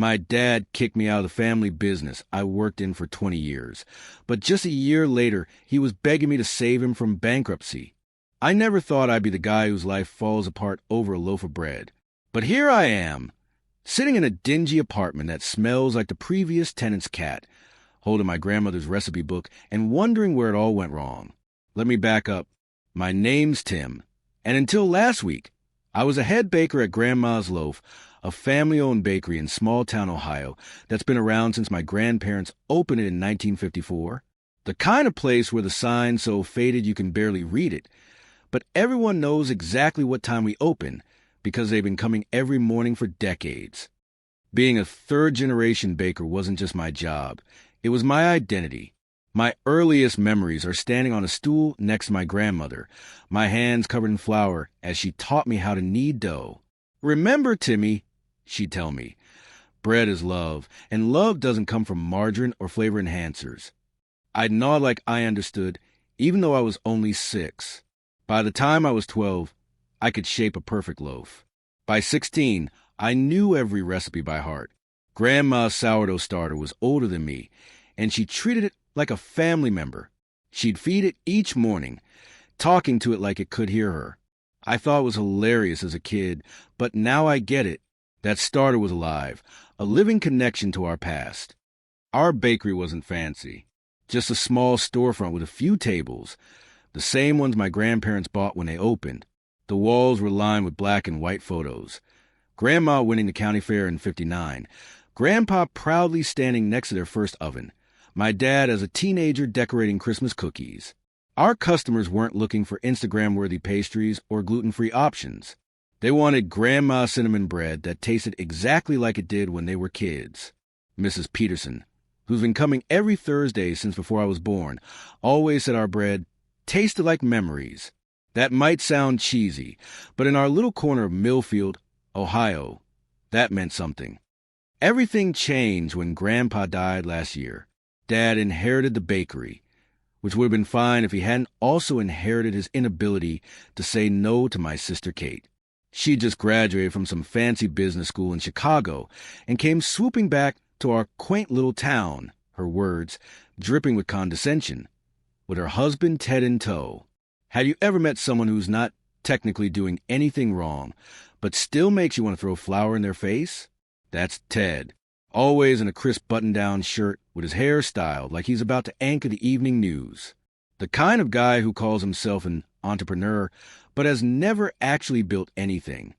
My dad kicked me out of the family business I worked in for 20 years, but just a year later, he was begging me to save him from bankruptcy. I never thought I'd be the guy whose life falls apart over a loaf of bread. But here I am, sitting in a dingy apartment that smells like the previous tenant's cat, holding my grandmother's recipe book and wondering where it all went wrong. Let me back up. My name's Tim, and until last week, I was a head baker at Grandma's Loaf, a family-owned bakery in small-town Ohio that's been around since my grandparents opened it in 1954. The kind of place where the sign's so faded you can barely read it, but everyone knows exactly what time we open because they've been coming every morning for decades. Being a third-generation baker wasn't just my job. It was my identity. My earliest memories are standing on a stool next to my grandmother, my hands covered in flour as she taught me how to knead dough. "Remember, Timmy," she'd tell me, "bread is love, and love doesn't come from margarine or flavor enhancers." I'd nod like I understood, even though I was only 6. By the time I was 12, I could shape a perfect loaf. By 16, I knew every recipe by heart. Grandma's sourdough starter was older than me, and she treated it like a family member. She'd feed it each morning, talking to it like it could hear her. I thought it was hilarious as a kid, but now I get it. That starter was alive, a living connection to our past. Our bakery wasn't fancy, just a small storefront with a few tables, the same ones my grandparents bought when they opened. The walls were lined with black and white photos. Grandma winning the county fair in '59, Grandpa proudly standing next to their first oven, my dad as a teenager decorating Christmas cookies. Our customers weren't looking for Instagram-worthy pastries or gluten-free options. They wanted Grandma cinnamon bread that tasted exactly like it did when they were kids. Mrs. Peterson, who's been coming every Thursday since before I was born, always said our bread tasted like memories. That might sound cheesy, but in our little corner of Millfield, Ohio, that meant something. Everything changed when Grandpa died last year. Dad inherited the bakery, which would have been fine if he hadn't also inherited his inability to say no to my sister Kate. She just graduated from some fancy business school in Chicago and came swooping back to our quaint little town, her words, dripping with condescension, with her husband Ted in tow. Have you ever met someone who's not technically doing anything wrong, but still makes you want to throw flour in their face? That's Ted, always in a crisp button-down shirt with his hair styled like he's about to anchor the evening news. The kind of guy who calls himself an entrepreneur, but has never actually built anything.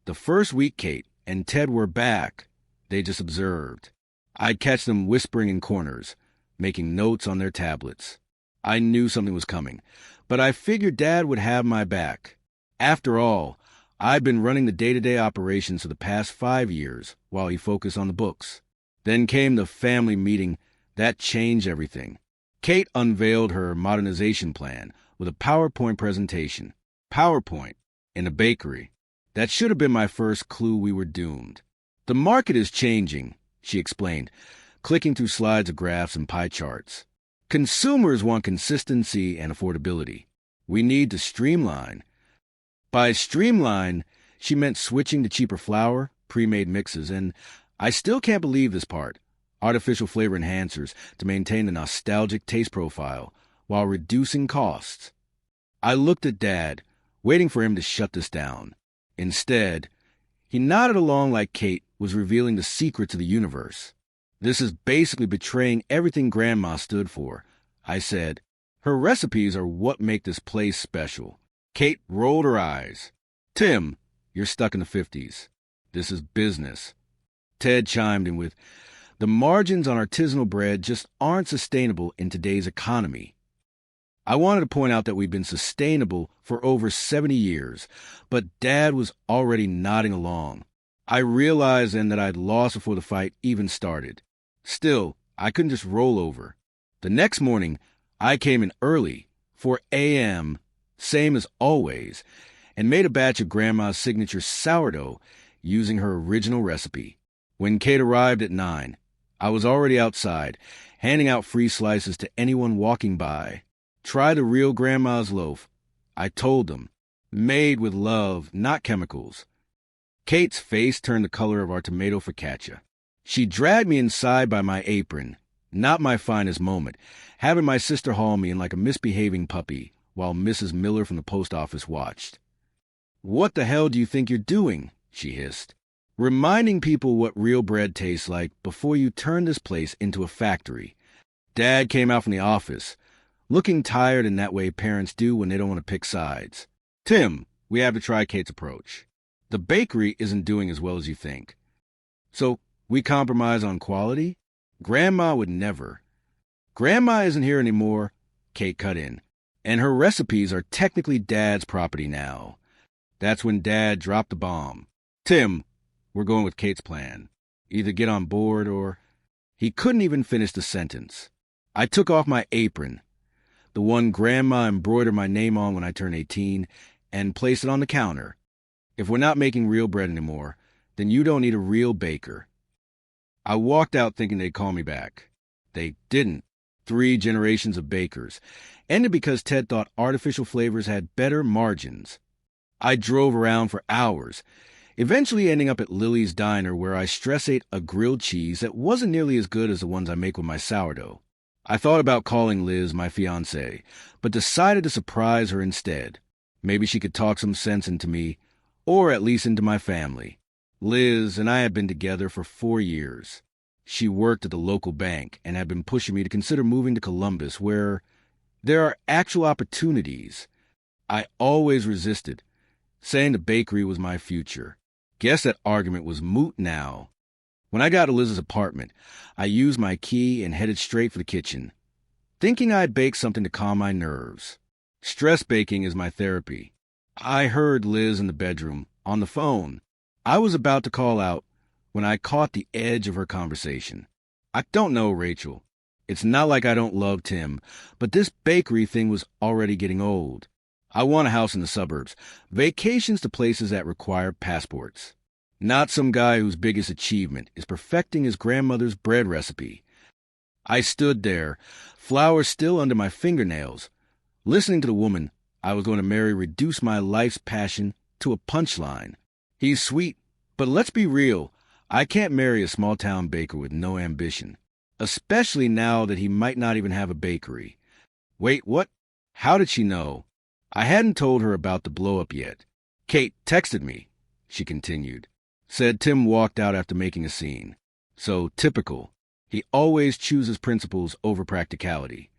The first week Kate and Ted were back, they just observed. I'd catch them whispering in corners, making notes on their tablets. I knew something was coming, but I figured Dad would have my back. After all, I'd been running the day-to-day operations for the past 5 years while he focused on the books. Then came the family meeting. That changed everything. Kate unveiled her modernization plan with a PowerPoint presentation. PowerPoint in a bakery. That should have been my first clue we were doomed. "The market is changing," she explained, clicking through slides of graphs and pie charts. "Consumers want consistency and affordability. We need to streamline." By streamline, she meant switching to cheaper flour, pre-made mixes, and I still can't believe this part, artificial flavor enhancers to maintain a nostalgic taste profile while reducing costs. I looked at Dad, waiting for him to shut this down. Instead, he nodded along like Kate was revealing the secrets of the universe. "This is basically betraying everything Grandma stood for," I said. "Her recipes are what make this place special." Kate rolled her eyes. "Tim, you're stuck in the '50s. This is business." Ted chimed in with, "The margins on artisanal bread just aren't sustainable in today's economy." I wanted to point out that we've been sustainable for over 70 years, but Dad was already nodding along. I realized then that I'd lost before the fight even started. Still, I couldn't just roll over. The next morning, I came in early, 4 a.m., same as always, and made a batch of Grandma's signature sourdough using her original recipe. When Kate arrived at 9, I was already outside, handing out free slices to anyone walking by. "Try the real Grandma's loaf," I told them. "Made with love, not chemicals." Kate's face turned the color of our tomato focaccia. She dragged me inside by my apron, not my finest moment, having my sister haul me in like a misbehaving puppy while Mrs. Miller from the post office watched. "What the hell do you think you're doing?" she hissed. "Reminding people what real bread tastes like before you turn this place into a factory." Dad came out from the office, looking tired in that way parents do when they don't want to pick sides. "Tim, we have to try Kate's approach. The bakery isn't doing as well as you think. So we compromise on quality? Grandma would never." "Grandma isn't here anymore," Kate cut in, "and her recipes are technically Dad's property now." That's when Dad dropped the bomb. "Tim, we're going with Kate's plan. Either get on board or—" He couldn't even finish the sentence. I took off my apron, the one Grandma embroidered my name on when I turned 18, and placed it on the counter. "If we're not making real bread anymore, then you don't need a real baker." I walked out thinking they'd call me back. They didn't. 3 generations of bakers. Ended because Ted thought artificial flavors had better margins. I drove around for hours, eventually ending up at Lily's Diner where I stress-ate a grilled cheese that wasn't nearly as good as the ones I make with my sourdough. I thought about calling Liz, my fiancée, but decided to surprise her instead. Maybe she could talk some sense into me, or at least into my family. Liz and I had been together for 4 years. She worked at the local bank and had been pushing me to consider moving to Columbus, where there are actual opportunities. I always resisted, saying the bakery was my future. Guess that argument was moot now. When I got to Liz's apartment, I used my key and headed straight for the kitchen, thinking I'd bake something to calm my nerves. Stress baking is my therapy. I heard Liz in the bedroom, on the phone. I was about to call out when I caught the edge of her conversation. "I don't know, Rachel. It's not like I don't love Tim, but this bakery thing was already getting old. I want a house in the suburbs, vacations to places that require passports. Not some guy whose biggest achievement is perfecting his grandmother's bread recipe." I stood there, flour still under my fingernails, listening to the woman I was going to marry reduce my life's passion to a punchline. "He's sweet, but let's be real. I can't marry a small-town baker with no ambition, especially now that he might not even have a bakery." Wait, what? How did she know? I hadn't told her about the blow-up yet. "Kate texted me," she continued. "Said Tim walked out after making a scene. So typical. He always chooses principles over practicality."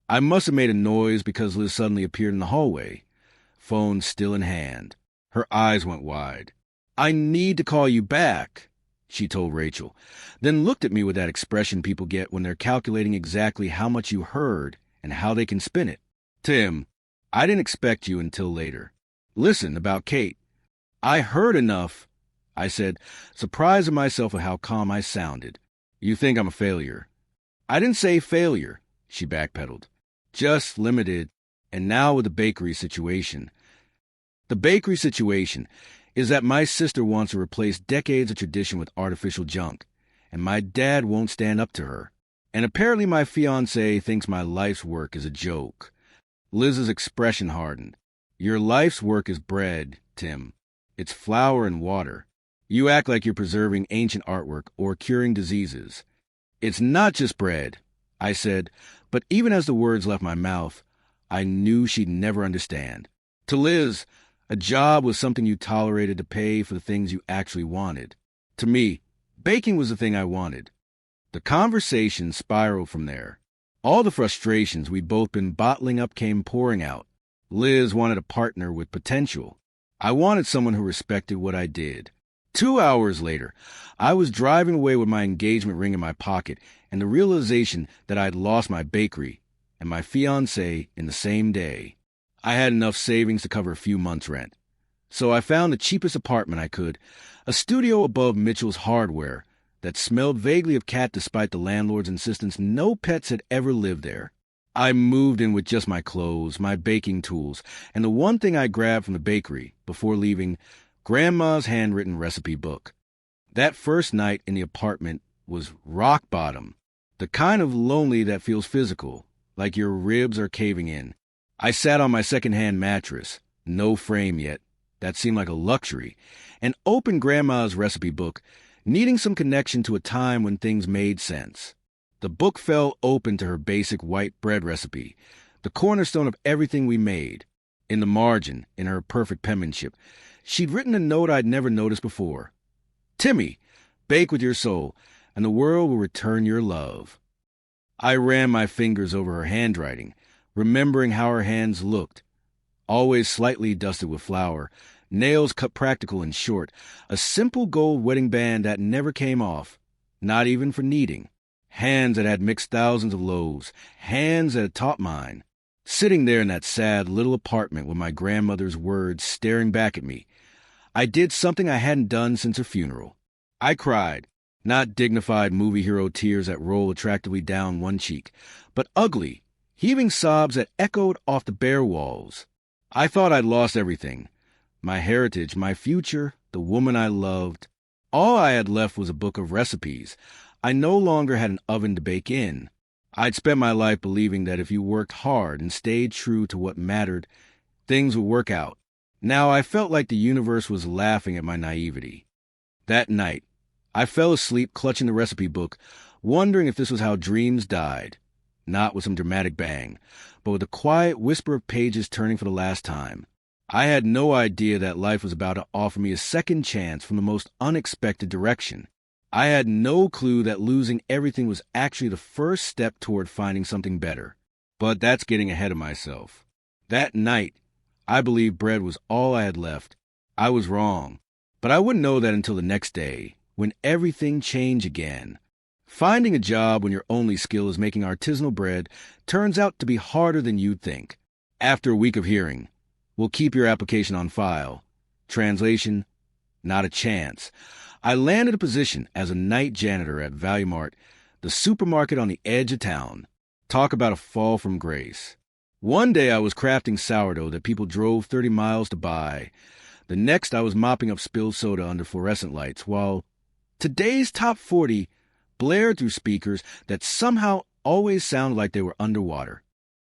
I must have made a noise because Liz suddenly appeared in the hallway, phone still in hand. Her eyes went wide. "I need to call you back," she told Rachel, then looked at me with that expression people get when they're calculating exactly how much you heard and how they can spin it. "Tim, I didn't expect you until later. Listen, about Kate." "I heard enough," I said, surprised at myself at how calm I sounded. "You think I'm a failure." "I didn't say failure," she backpedaled. "Just limited, and now with the bakery situation." The bakery situation is that my sister wants to replace decades of tradition with artificial junk, and my dad won't stand up to her. And apparently my fiancé thinks my life's work is a joke. Liz's expression hardened. "Your life's work is bread, Tim. It's flour and water. You act like you're preserving ancient artwork or curing diseases." "It's not just bread," I said, but even as the words left my mouth, I knew she'd never understand. To Liz, a job was something you tolerated to pay for the things you actually wanted. To me, baking was the thing I wanted. The conversation spiraled from there. All the frustrations we'd both been bottling up came pouring out. Liz wanted a partner with potential. I wanted someone who respected what I did. 2 hours later, I was driving away with my engagement ring in my pocket and the realization that I'd lost my bakery and my fiancé in the same day. I had enough savings to cover a few months' rent. So I found the cheapest apartment I could, a studio above Mitchell's Hardware that smelled vaguely of cat despite the landlord's insistence no pets had ever lived there. I moved in with just my clothes, my baking tools, and the one thing I grabbed from the bakery before leaving, Grandma's handwritten recipe book. That first night in the apartment was rock bottom, the kind of lonely that feels physical, like your ribs are caving in. I sat on my second-hand mattress, no frame yet, that seemed like a luxury, and opened Grandma's recipe book needing some connection to a time when things made sense. The book fell open to her basic white bread recipe, the cornerstone of everything we made. In the margin, in her perfect penmanship, she'd written a note I'd never noticed before. Timmy, bake with your soul, and the world will return your love. I ran my fingers over her handwriting, remembering how her hands looked, always slightly dusted with flour, nails cut practical and short, a simple gold wedding band that never came off, not even for kneading. Hands that had mixed thousands of loaves, hands that had taught mine. Sitting there in that sad little apartment with my grandmother's words staring back at me, I did something I hadn't done since her funeral. I cried, not dignified movie hero tears that roll attractively down one cheek, but ugly, heaving sobs that echoed off the bare walls. I thought I'd lost everything. My heritage, my future, the woman I loved. All I had left was a book of recipes. I no longer had an oven to bake in. I'd spent my life believing that if you worked hard and stayed true to what mattered, things would work out. Now I felt like the universe was laughing at my naivety. That night, I fell asleep clutching the recipe book, wondering if this was how dreams died. Not with some dramatic bang, but with a quiet whisper of pages turning for the last time. I had no idea that life was about to offer me a second chance from the most unexpected direction. I had no clue that losing everything was actually the first step toward finding something better. But that's getting ahead of myself. That night, I believed bread was all I had left. I was wrong. But I wouldn't know that until the next day, when everything changed again. Finding a job when your only skill is making artisanal bread turns out to be harder than you'd think. After a week of hearing, we'll keep your application on file. Translation, not a chance. I landed a position as a night janitor at Value Mart, the supermarket on the edge of town. Talk about a fall from grace. One day I was crafting sourdough that people drove 30 miles to buy. The next I was mopping up spilled soda under fluorescent lights, while today's top 40 blared through speakers that somehow always sounded like they were underwater.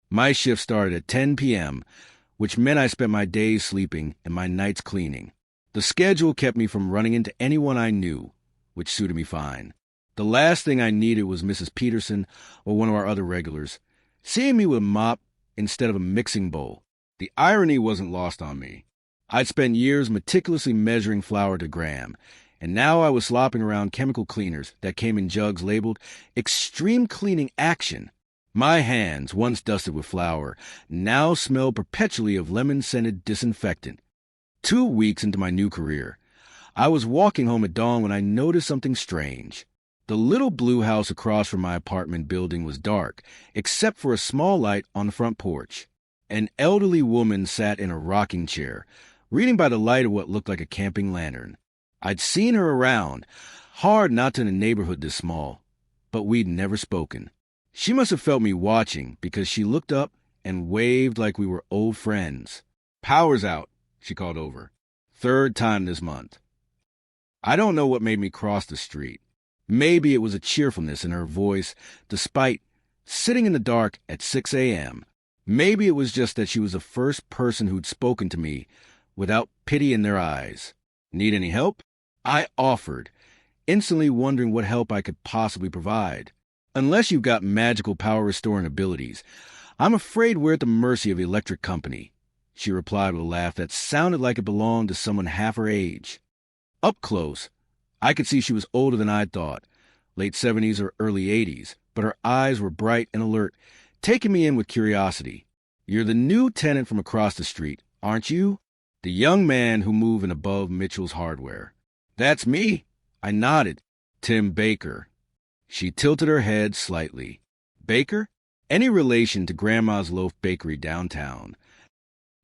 My shift started at 10 p.m., which meant I spent my days sleeping and my nights cleaning. The schedule kept me from running into anyone I knew, which suited me fine. The last thing I needed was Mrs. Peterson or one of our other regulars, seeing me with a mop instead of a mixing bowl. The irony wasn't lost on me. I'd spent years meticulously measuring flour to gram, and now I was slopping around chemical cleaners that came in jugs labeled Extreme Cleaning Action. My hands, once dusted with flour, now smelled perpetually of lemon-scented disinfectant. 2 weeks into my new career, I was walking home at dawn when I noticed something strange. The little blue house across from my apartment building was dark, except for a small light on the front porch. An elderly woman sat in a rocking chair, reading by the light of what looked like a camping lantern. I'd seen her around, hard not to in a neighborhood this small, but we'd never spoken. She must have felt me watching because she looked up and waved like we were old friends. "Power's out," she called over. "Third time this month." I don't know what made me cross the street. Maybe it was a cheerfulness in her voice, despite sitting in the dark at 6 a.m. Maybe it was just that she was the first person who'd spoken to me without pity in their eyes. "Need any help?" I offered, instantly wondering what help I could possibly provide. "Unless you've got magical power-restoring abilities, I'm afraid we're at the mercy of the electric company," she replied with a laugh that sounded like it belonged to someone half her age. Up close, I could see she was older than I'd thought, late 70s or early 80s, but her eyes were bright and alert, taking me in with curiosity. "You're the new tenant from across the street, aren't you?" The young man who moved in above Mitchell's Hardware. "That's me," I nodded. "Tim Baker." She tilted her head slightly. "Baker? Any relation to Grandma's Loaf Bakery downtown?"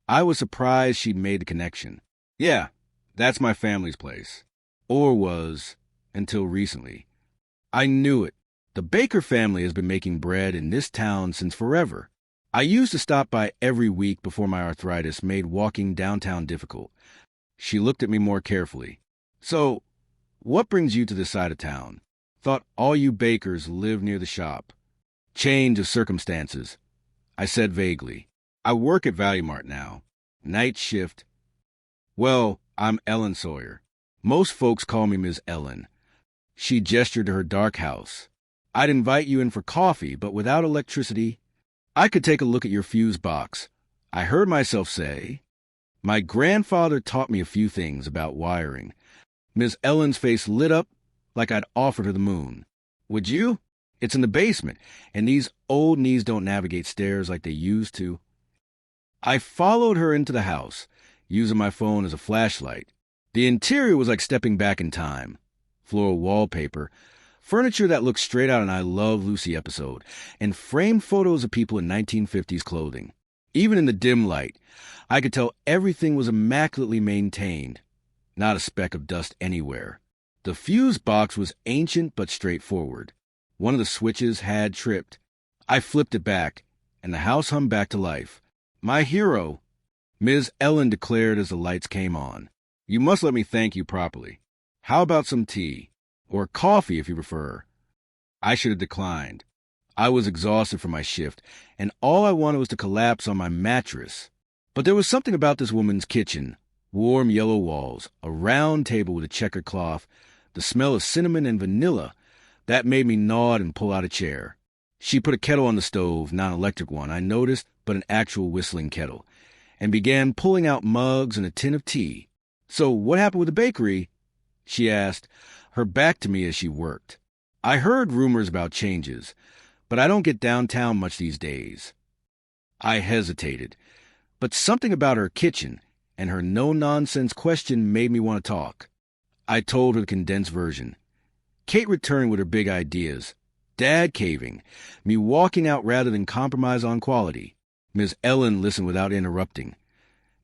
I was surprised she'd made the connection. "Yeah, that's my family's place." Or was, until recently. I knew it. The Baker family has been making bread in this town since forever. I used to stop by every week before my arthritis made walking downtown difficult. She looked at me more carefully. "So, what brings you to this side of town? Thought all you bakers lived near the shop." "Change of circumstances," I said vaguely. "I work at Value Mart now. Night shift. Well, I'm Ellen Sawyer. Most folks call me Ms. Ellen. She gestured to her dark house. I'd invite you in for coffee, but without electricity, I could take a look at your fuse box. I heard myself say, my grandfather taught me a few things about wiring. Miss Ellen's face lit up like I'd offered her the moon. Would you? It's in the basement, and these old knees don't navigate stairs like they used to. I followed her into the house, using my phone as a flashlight. The interior was like stepping back in time. Floral wallpaper, furniture that looked straight out an I Love Lucy episode, and framed photos of people in 1950s clothing. Even in the dim light, I could tell everything was immaculately maintained. Not a speck of dust anywhere. The fuse box was ancient but straightforward. One of the switches had tripped. I flipped it back, and the house hummed back to life. My hero, Ms. Ellen declared as the lights came on. You must let me thank you properly. How about some tea? Or coffee, if you prefer. I should have declined. I was exhausted from my shift, and all I wanted was to collapse on my mattress. But there was something about this woman's kitchen. Warm yellow walls, a round table with a checkered cloth, the smell of cinnamon and vanilla, that made me nod and pull out a chair. She put a kettle on the stove, not an electric one, I noticed, but an actual whistling kettle, and began pulling out mugs and a tin of tea. So what happened with the bakery? She asked, her back to me as she worked. I heard rumors about changes, but I don't get downtown much these days. I hesitated, but something about her kitchen and her no-nonsense question made me want to talk. I told her the condensed version. Kate returned with her big ideas. Dad caving, me walking out rather than compromise on quality. Miss Ellen listened without interrupting,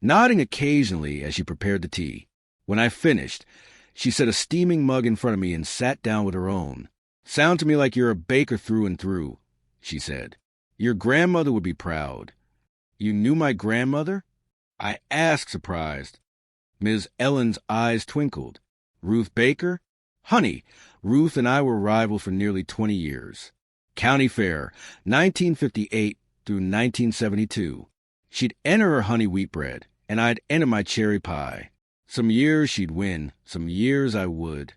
nodding occasionally as she prepared the tea. When I finished, she set a steaming mug in front of me and sat down with her own. Sound to me like you're a baker through and through, she said. Your grandmother would be proud. You knew my grandmother? I asked, surprised. Ms. Ellen's eyes twinkled. Ruth Baker? Honey, Ruth and I were rivals for nearly 20 years. County Fair, 1958 through 1972. She'd enter her honey wheat bread, and I'd enter my cherry pie. Some years she'd win, some years I would.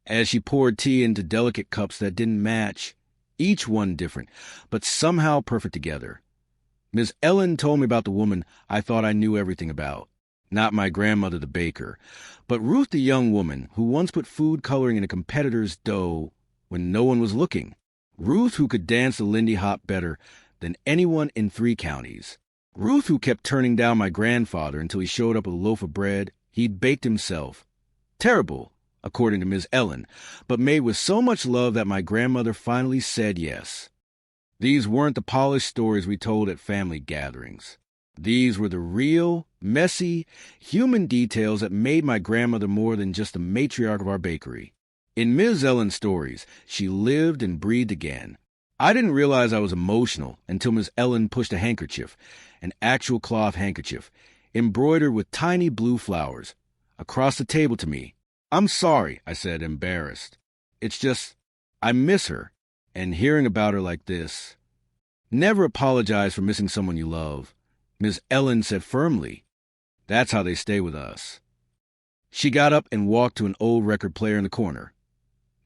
As she poured tea into delicate cups that didn't match, each one different, but somehow perfect together. Miss Ellen told me about the woman I thought I knew everything about. Not my grandmother the baker, but Ruth the young woman who once put food coloring in a competitor's dough when no one was looking. Ruth who could dance the Lindy Hop better than anyone in 3 counties. Ruth who kept turning down my grandfather until he showed up with a loaf of bread he'd baked himself. Terrible, according to Miss Ellen, but made with so much love that my grandmother finally said yes. These weren't the polished stories we told at family gatherings. These were the real, messy, human details that made my grandmother more than just the matriarch of our bakery. In Ms. Ellen's stories, she lived and breathed again. I didn't realize I was emotional until Ms. Ellen pushed a handkerchief, an actual cloth handkerchief, embroidered with tiny blue flowers, across the table to me. I'm sorry, I said, embarrassed. It's just, I miss her, and hearing about her like this. Never apologize for missing someone you love, Miss Ellen said firmly. That's how they stay with us. She got up and walked to an old record player in the corner.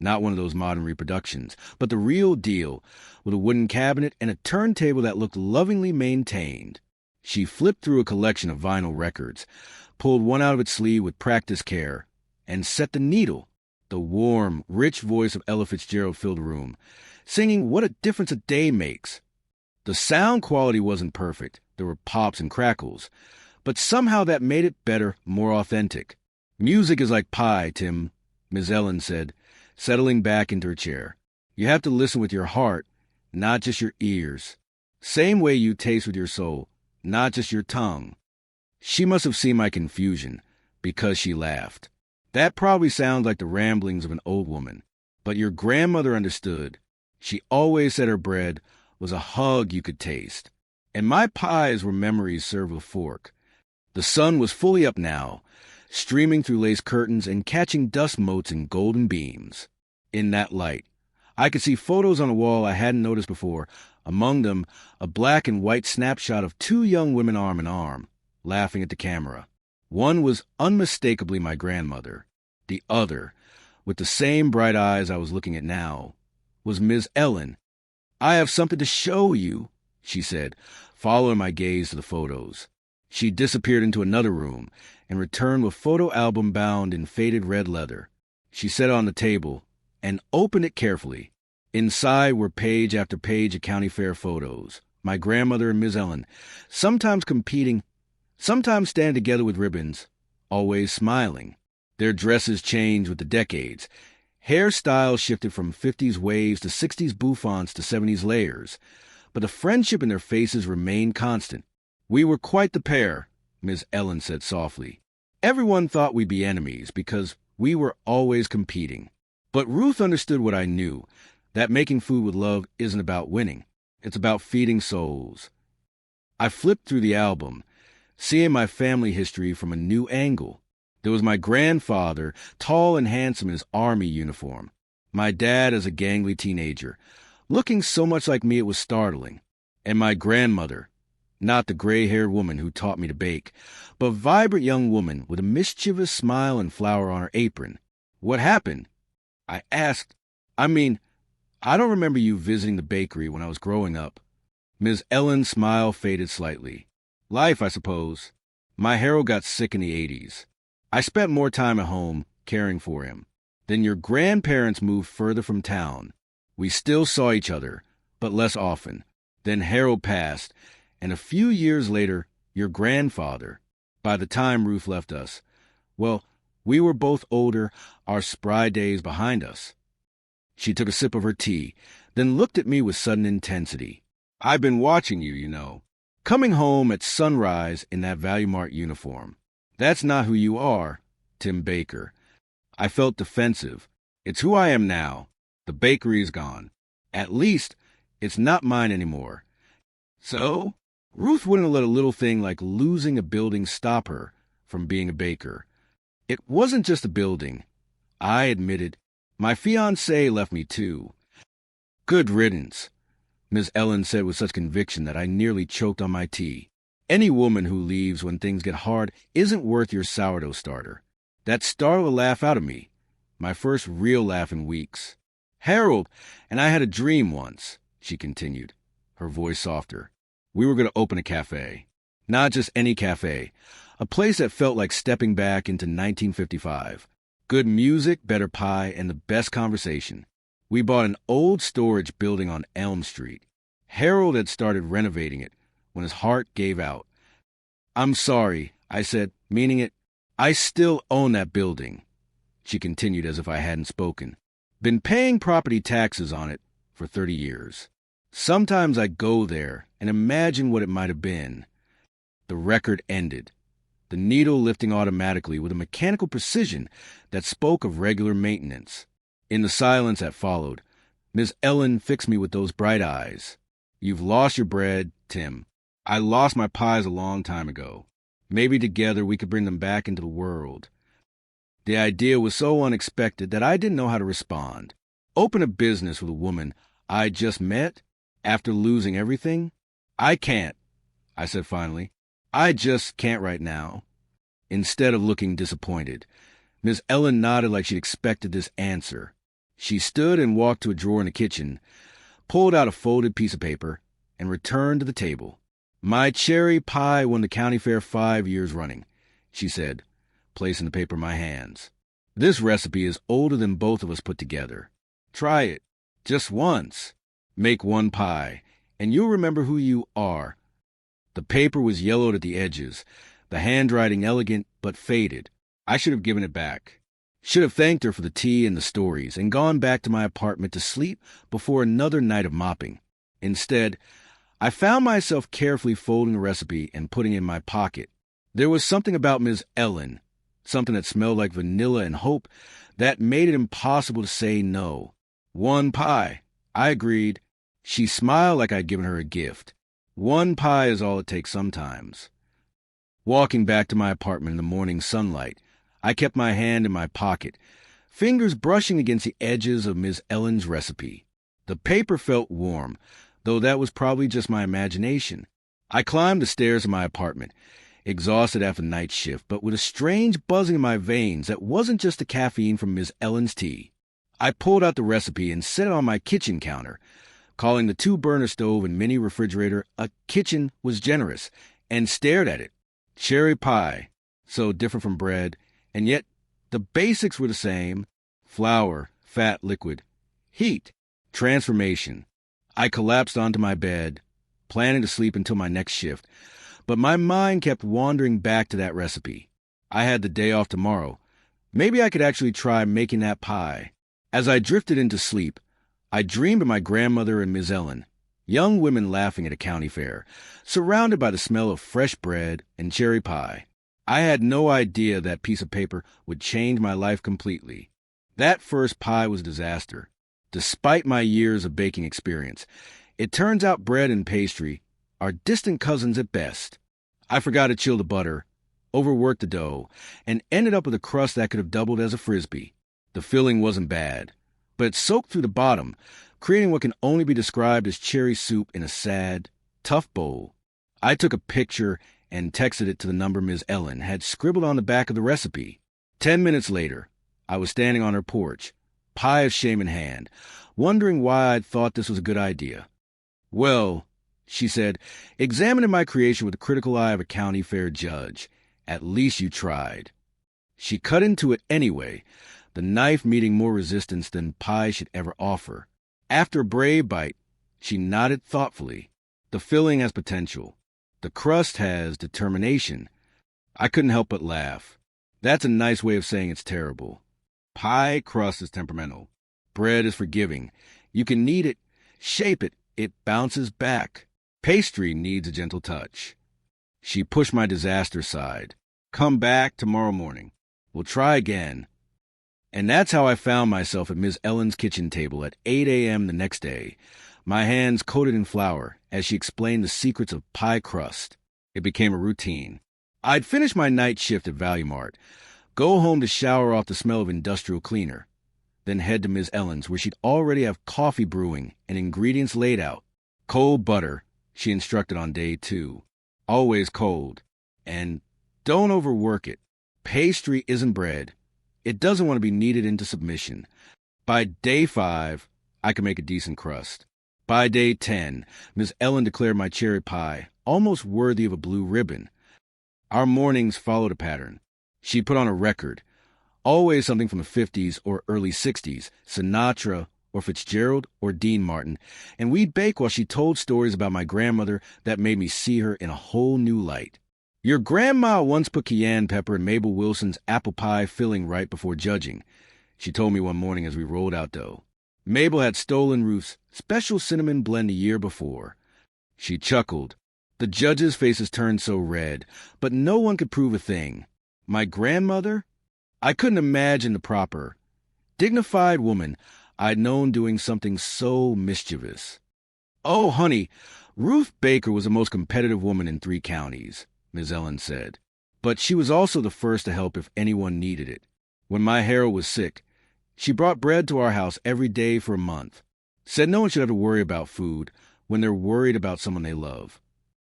Not one of those modern reproductions, but the real deal, with a wooden cabinet and a turntable that looked lovingly maintained. She flipped through a collection of vinyl records, pulled one out of its sleeve with practiced care, and set the needle. The warm, rich voice of Ella Fitzgerald filled the room, singing What a Difference a Day Makes. The sound quality wasn't perfect. There were pops and crackles, but somehow that made it better, more authentic. Music is like pie, Tim, Miss Ellen said, settling back into her chair. You have to listen with your heart, not just your ears. Same way you taste with your soul, not just your tongue. She must have seen my confusion, because she laughed. That probably sounds like the ramblings of an old woman, but your grandmother understood. She always said her bread was a hug you could taste, and my pies were memories served with fork. The sun was fully up now, streaming through lace curtains and catching dust motes and golden beams. In that light, I could see photos on a wall I hadn't noticed before, among them a black and white snapshot of 2 young women arm in arm, laughing at the camera. One was unmistakably my grandmother. The other with the same bright eyes I was looking at now, was Miss Ellen. "I have something to show you," she said, following my gaze to the photos. She disappeared into another room and returned with a photo album bound in faded red leather. She set it on the table and opened it carefully. Inside were page after page of county fair photos. My grandmother and Miss Ellen, sometimes competing, sometimes standing together with ribbons, always smiling. Their dresses changed with the decades. Hairstyles shifted from 50s waves to 60s bouffants to 70s layers, but the friendship in their faces remained constant. "We were quite the pair," Miss Ellen said softly. "Everyone thought we'd be enemies because we were always competing. But Ruth understood what I knew, that making food with love isn't about winning. It's about feeding souls." I flipped through the album, seeing my family history from a new angle. There was my grandfather, tall and handsome in his army uniform. My dad as a gangly teenager, looking so much like me it was startling. And my grandmother, not the gray-haired woman who taught me to bake, but a vibrant young woman with a mischievous smile and flower on her apron. "What happened?" I asked. "I mean, I don't remember you visiting the bakery when I was growing up." Ms. Ellen's smile faded slightly. "Life, I suppose. My Harold got sick in the 80s. I spent more time at home, caring for him. Then your grandparents moved further from town. We still saw each other, but less often. Then Harold passed, and a few years later, your grandfather. By the time Ruth left us, well, we were both older, our spry days behind us." She took a sip of her tea, then looked at me with sudden intensity. "I've been watching you, you know. Coming home at sunrise in that Value Mart uniform. That's not who you are, Tim Baker." I felt defensive. It's who I am now. The bakery is gone. At least, it's not mine anymore. So, Ruth wouldn't let a little thing like losing a building stop her from being a baker. It wasn't just a building, I admitted. My fiancé left me too. "Good riddance," Miss Ellen said with such conviction that I nearly choked on my tea. "Any woman who leaves when things get hard isn't worth your sourdough starter." That startled a laugh out of me, my first real laugh in weeks. "Harold and I had a dream once," she continued, her voice softer. "We were going to open a cafe. Not just any cafe, a place that felt like stepping back into 1955. Good music, better pie, and the best conversation. We bought an old storage building on Elm Street. Harold had started renovating it when his heart gave out. "I'm sorry," I said, meaning it. "I still own that building," she continued as if I hadn't spoken. "Been paying property taxes on it for 30 years. Sometimes I go there and imagine what it might have been." The record ended, the needle lifting automatically with a mechanical precision that spoke of regular maintenance. In the silence that followed, Miss Ellen fixed me with those bright eyes. "You've lost your bread, Tim. I lost my pies a long time ago. Maybe together we could bring them back into the world." The idea was so unexpected that I didn't know how to respond. Open a business with a woman I just met after losing everything? "I can't," I said finally. "I just can't right now." Instead of looking disappointed, Miss Ellen nodded like she'd expected this answer. She stood and walked to a drawer in the kitchen, pulled out a folded piece of paper, and returned to the table. "My cherry pie won the county fair 5 years running," she said, placing the paper in my hands. "This recipe is older than both of us put together. Try it, just once. Make one pie, and you'll remember who you are." The paper was yellowed at the edges, the handwriting elegant but faded. I should have given it back. Should have thanked her for the tea and the stories, and gone back to my apartment to sleep before another night of mopping. Instead, I found myself carefully folding the recipe and putting it in my pocket. There was something about Miss Ellen, something that smelled like vanilla and hope, that made it impossible to say no. "One pie," I agreed. She smiled like I'd given her a gift. One pie is all it takes sometimes. Walking back to my apartment in the morning sunlight, I kept my hand in my pocket, fingers brushing against the edges of Miss Ellen's recipe. The paper felt warm, though that was probably just my imagination. I climbed the stairs of my apartment, exhausted after night shift, but with a strange buzzing in my veins that wasn't just the caffeine from Ms. Ellen's tea. I pulled out the recipe and set it on my kitchen counter. Calling the two-burner stove and mini refrigerator a kitchen was generous, and stared at it. Cherry pie, so different from bread, and yet the basics were the same. Flour, fat, liquid. Heat, transformation. I collapsed onto my bed, planning to sleep until my next shift, but my mind kept wandering back to that recipe. I had the day off tomorrow. Maybe I could actually try making that pie. As I drifted into sleep, I dreamed of my grandmother and Miss Ellen, young women laughing at a county fair, surrounded by the smell of fresh bread and cherry pie. I had no idea that piece of paper would change my life completely. That first pie was a disaster. Despite my years of baking experience, it turns out bread and pastry are distant cousins at best. I forgot to chill the butter, overworked the dough, and ended up with a crust that could have doubled as a frisbee. The filling wasn't bad, but it soaked through the bottom, creating what can only be described as cherry soup in a sad, tough bowl. I took a picture and texted it to the number Ms. Ellen had scribbled on the back of the recipe. 10 minutes later, I was standing on her porch, pie of shame in hand, wondering why I'd thought this was a good idea. "Well," she said, examining my creation with the critical eye of a county fair judge, "at least you tried." She cut into it anyway, the knife meeting more resistance than pie should ever offer. After a brave bite, she nodded thoughtfully. "The filling has potential. The crust has determination." I couldn't help but laugh. That's a nice way of saying it's terrible. Pie crust is temperamental. Bread is forgiving. You can knead it, shape it, it bounces back. Pastry needs a gentle touch. She pushed my disaster aside. "Come back tomorrow morning. We'll try again." And that's how I found myself at Miss Ellen's kitchen table at 8 a.m. the next day, my hands coated in flour, as she explained the secrets of pie crust. It became a routine. I'd finish my night shift at Value Mart, go home to shower off the smell of industrial cleaner, then head to Miss Ellen's, where she'd already have coffee brewing and ingredients laid out. Cold butter, she instructed on day 2. Always cold. And don't overwork it. Pastry isn't bread. It doesn't want to be kneaded into submission. By day 5, I could make a decent crust. By day 10, Miss Ellen declared my cherry pie almost worthy of a blue ribbon. Our mornings followed a pattern. She put on a record, always something from the 50s or early 60s, Sinatra or Fitzgerald or Dean Martin, and we'd bake while she told stories about my grandmother that made me see her in a whole new light. "Your grandma once put cayenne pepper in Mabel Wilson's apple pie filling right before judging," she told me one morning as we rolled out dough. Mabel had stolen Ruth's special cinnamon blend a year before. She chuckled. The judges' faces turned so red, but no one could prove a thing. My grandmother? I couldn't imagine the proper, dignified woman I'd known doing something so mischievous. "Oh, honey, Ruth Baker was the most competitive woman in 3 counties, Ms. Ellen said. But she was also the first to help if anyone needed it. When my Harold was sick, she brought bread to our house every day for a month. Said no one should have to worry about food when they're worried about someone they love.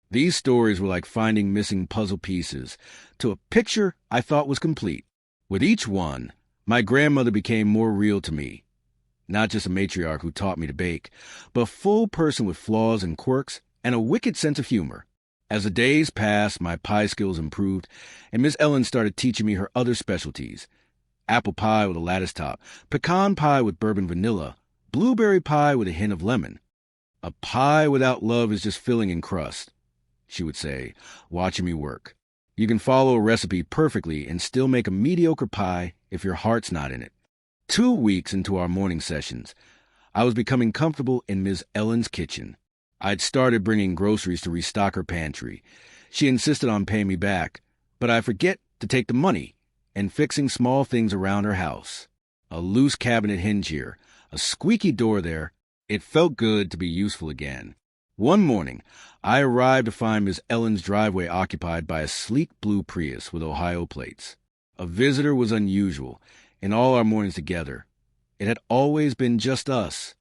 These stories were like finding missing puzzle pieces to a picture I thought was complete. With each one, my grandmother became more real to me. Not just a matriarch who taught me to bake, but a full person with flaws and quirks and a wicked sense of humor. As the days passed, my pie skills improved, and Miss Ellen started teaching me her other specialties. Apple pie with a lattice top, pecan pie with bourbon vanilla, blueberry pie with a hint of lemon. "A pie without love is just filling and crust," she would say, watching me work. "You can follow a recipe perfectly and still make a mediocre pie if your heart's not in it." 2 weeks into our morning sessions, I was becoming comfortable in Miss Ellen's kitchen. I'd started bringing groceries to restock her pantry. She insisted on paying me back, but I forget to take the money, and fixing small things around her house. A loose cabinet hinge here, a squeaky door there. It felt good to be useful again. One morning, I arrived to find Miss Ellen's driveway occupied by a sleek blue Prius with Ohio plates. A visitor was unusual in all our mornings together. It had always been just us.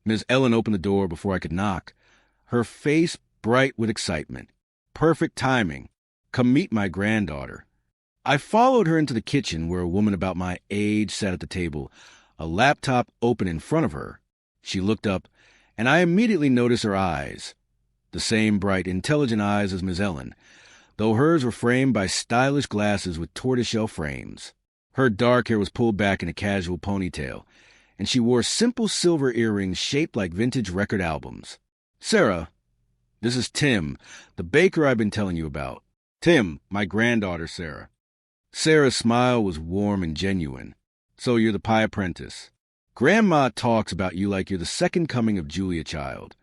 Miss Ellen opened the door before I could knock, her face bright with excitement. Perfect timing. Come meet my granddaughter. I followed her into the kitchen where a woman about my age sat at the table, a laptop open in front of her. She looked up, and I immediately noticed her eyes. The same bright, intelligent eyes as Miss Ellen, though hers were framed by stylish glasses with tortoiseshell frames. Her dark hair was pulled back in a casual ponytail, and she wore simple silver earrings shaped like vintage record albums. "Sarah, this is Tim, the baker I've been telling you about. Tim, my granddaughter, Sarah." Sarah's smile was warm and genuine. "So you're the pie apprentice. Grandma talks about you like you're the second coming of Julia Child."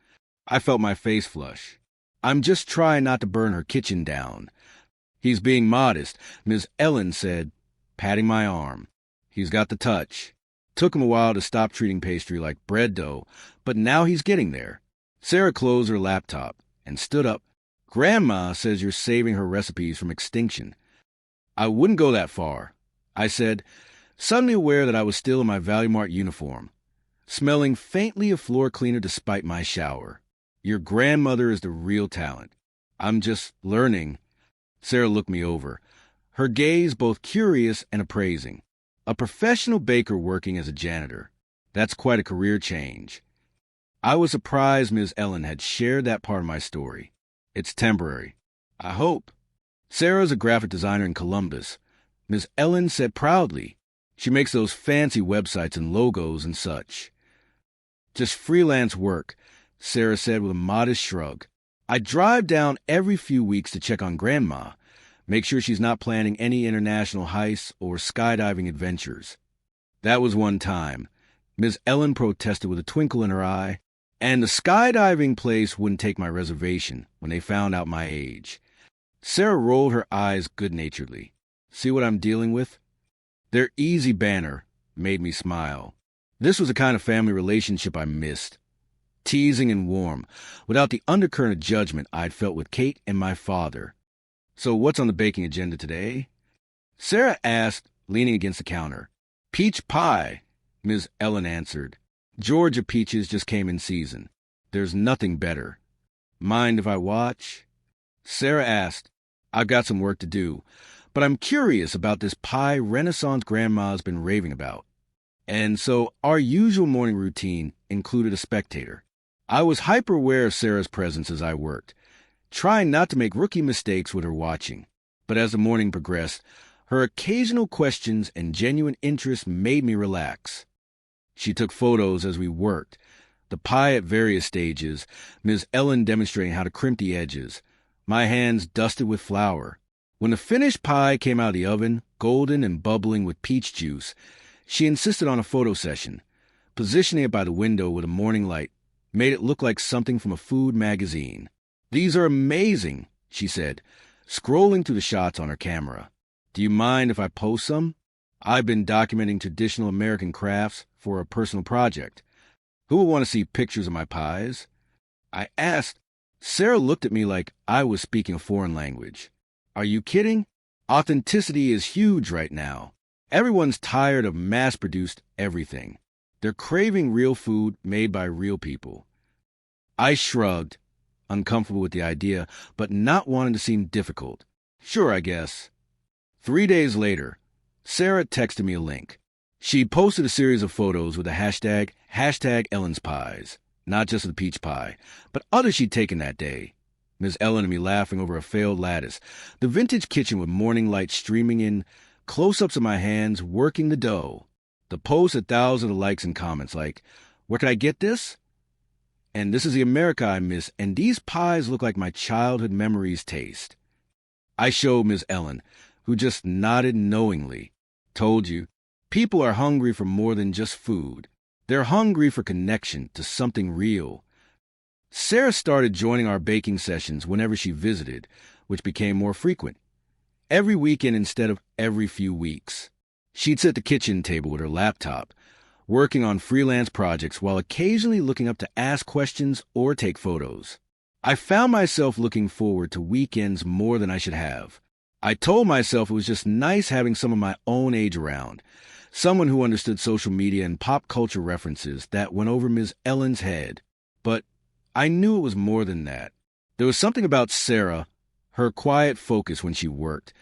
I felt my face flush. "I'm just trying not to burn her kitchen down." "He's being modest," Miss Ellen said, patting my arm. "He's got the touch. Took him a while to stop treating pastry like bread dough, but now he's getting there." Sarah closed her laptop and stood up. "Grandma says you're saving her recipes from extinction." "I wouldn't go that far," I said, suddenly aware that I was still in my Value Mart uniform, smelling faintly of floor cleaner despite my shower. "Your grandmother is the real talent. I'm just learning." Sarah looked me over, her gaze both curious and appraising. A professional baker working as a janitor. That's quite a career change. I was surprised Ms. Ellen had shared that part of my story. "It's temporary. I hope." Sarah's a graphic designer in Columbus. Ms. Ellen said proudly. She makes those fancy websites and logos and such. "Just freelance work," Sarah said with a modest shrug. "I drive down every few weeks to check on Grandma, make sure she's not planning any international heists or skydiving adventures." That was one time. Ms. Ellen protested with a twinkle in her eye, and the skydiving place wouldn't take my reservation when they found out my age. Sarah rolled her eyes good-naturedly. "See what I'm dealing with?" Their easy banter made me smile. This was the kind of family relationship I missed. Teasing and warm, without the undercurrent of judgment I'd felt with Kate and my father. "So what's on the baking agenda today?" Sarah asked, leaning against the counter. "Peach pie," Ms. Ellen answered. "Georgia peaches just came in season. There's nothing better." "Mind if I watch?" Sarah asked. "I've got some work to do, but I'm curious about this pie Renaissance Grandma's been raving about." And so our usual morning routine included a spectator. I was hyper-aware of Sarah's presence as I worked, trying not to make rookie mistakes with her watching. But as the morning progressed, her occasional questions and genuine interest made me relax. She took photos as we worked, the pie at various stages, Ms. Ellen demonstrating how to crimp the edges, my hands dusted with flour. When the finished pie came out of the oven, golden and bubbling with peach juice, she insisted on a photo session. Positioning it by the window with a morning light made it look like something from a food magazine. "These are amazing," she said, scrolling through the shots on her camera. "Do you mind if I post some? I've been documenting traditional American crafts for a personal project. Who would want to see pictures of my pies?" I asked. Sarah looked at me like I was speaking a foreign language. "Are you kidding? Authenticity is huge right now. Everyone's tired of mass-produced everything. They're craving real food made by real people." I shrugged, uncomfortable with the idea, but not wanting to seem difficult. "Sure, I guess." 3 days later, Sarah texted me a link. She posted a series of photos with the hashtag Ellen's Pies, not just the peach pie, but others she'd taken that day. Miss Ellen and me laughing over a failed lattice, the vintage kitchen with morning light streaming in, close-ups of my hands working the dough. The post had thousands of likes and comments like, "Where can I get this?" And "This is the America I miss, and these pies look like my childhood memories taste." I showed Miss Ellen, who just nodded knowingly. "Told you. People are hungry for more than just food. They're hungry for connection to something real." Sarah started joining our baking sessions whenever she visited, which became more frequent. Every weekend instead of every few weeks. She'd sit at the kitchen table with her laptop, working on freelance projects while occasionally looking up to ask questions or take photos. I found myself looking forward to weekends more than I should have. I told myself it was just nice having someone my own age around, someone who understood social media and pop culture references that went over Ms. Ellen's head. But I knew it was more than that. There was something about Sarah, Her quiet focus when she worked,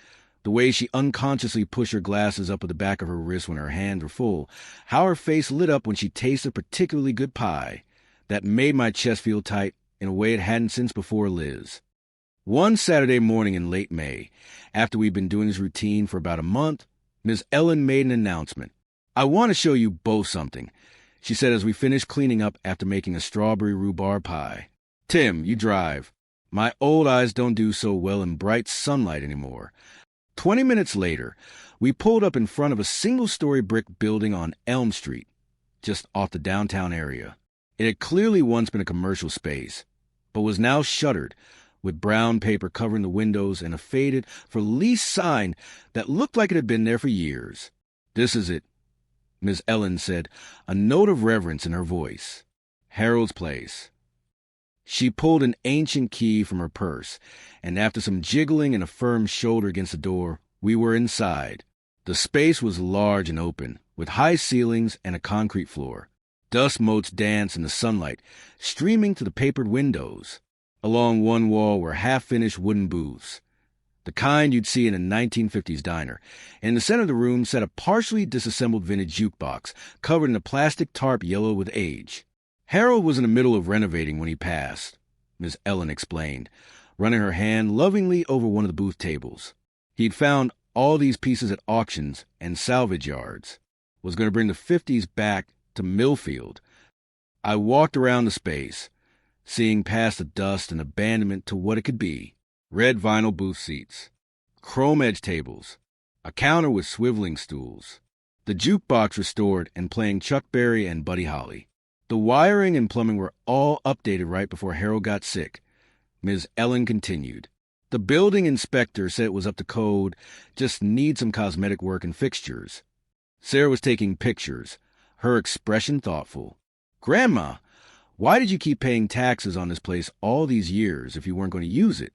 the way she unconsciously pushed her glasses up at the back of her wrist when her hands were full, how her face lit up when she tasted particularly good pie, that made my chest feel tight in a way it hadn't since before Liz. One Saturday morning in late May, after we'd been doing this routine for about a month, Ms. Ellen made an announcement. "I want to show you both something," she said as we finished cleaning up after making a strawberry rhubarb pie. "Tim, you drive. My old eyes don't do so well in bright sunlight anymore." 20 minutes later, we pulled up in front of a single-story brick building on Elm Street, just off the downtown area. It had clearly once been a commercial space, but was now shuttered, with brown paper covering the windows and a faded for lease sign that looked like it had been there for years. "This is it," Miss Ellen said, a note of reverence in her voice. "Harold's place." She pulled an ancient key from her purse, and after some jiggling and a firm shoulder against the door, we were inside. The space was large and open, with high ceilings and a concrete floor. Dust motes danced in the sunlight, streaming through the papered windows. Along one wall were half-finished wooden booths, the kind you'd see in a 1950s diner. In the center of the room sat a partially disassembled vintage jukebox, covered in a plastic tarp yellow with age. "Harold was in the middle of renovating when he passed," Miss Ellen explained, running her hand lovingly over one of the booth tables. "He'd found all these pieces at auctions and salvage yards. Was going to bring the 50s back to Millfield." I walked around the space, seeing past the dust and abandonment to what it could be. Red vinyl booth seats, chrome-edged tables, a counter with swiveling stools, the jukebox restored and playing Chuck Berry and Buddy Holly. The wiring and plumbing were all updated right before Harold got sick. Ms. Ellen continued. "The building inspector said it was up to code, just need some cosmetic work and fixtures." Sarah was taking pictures, her expression thoughtful. "Grandma, why did you keep paying taxes on this place all these years if you weren't going to use it?"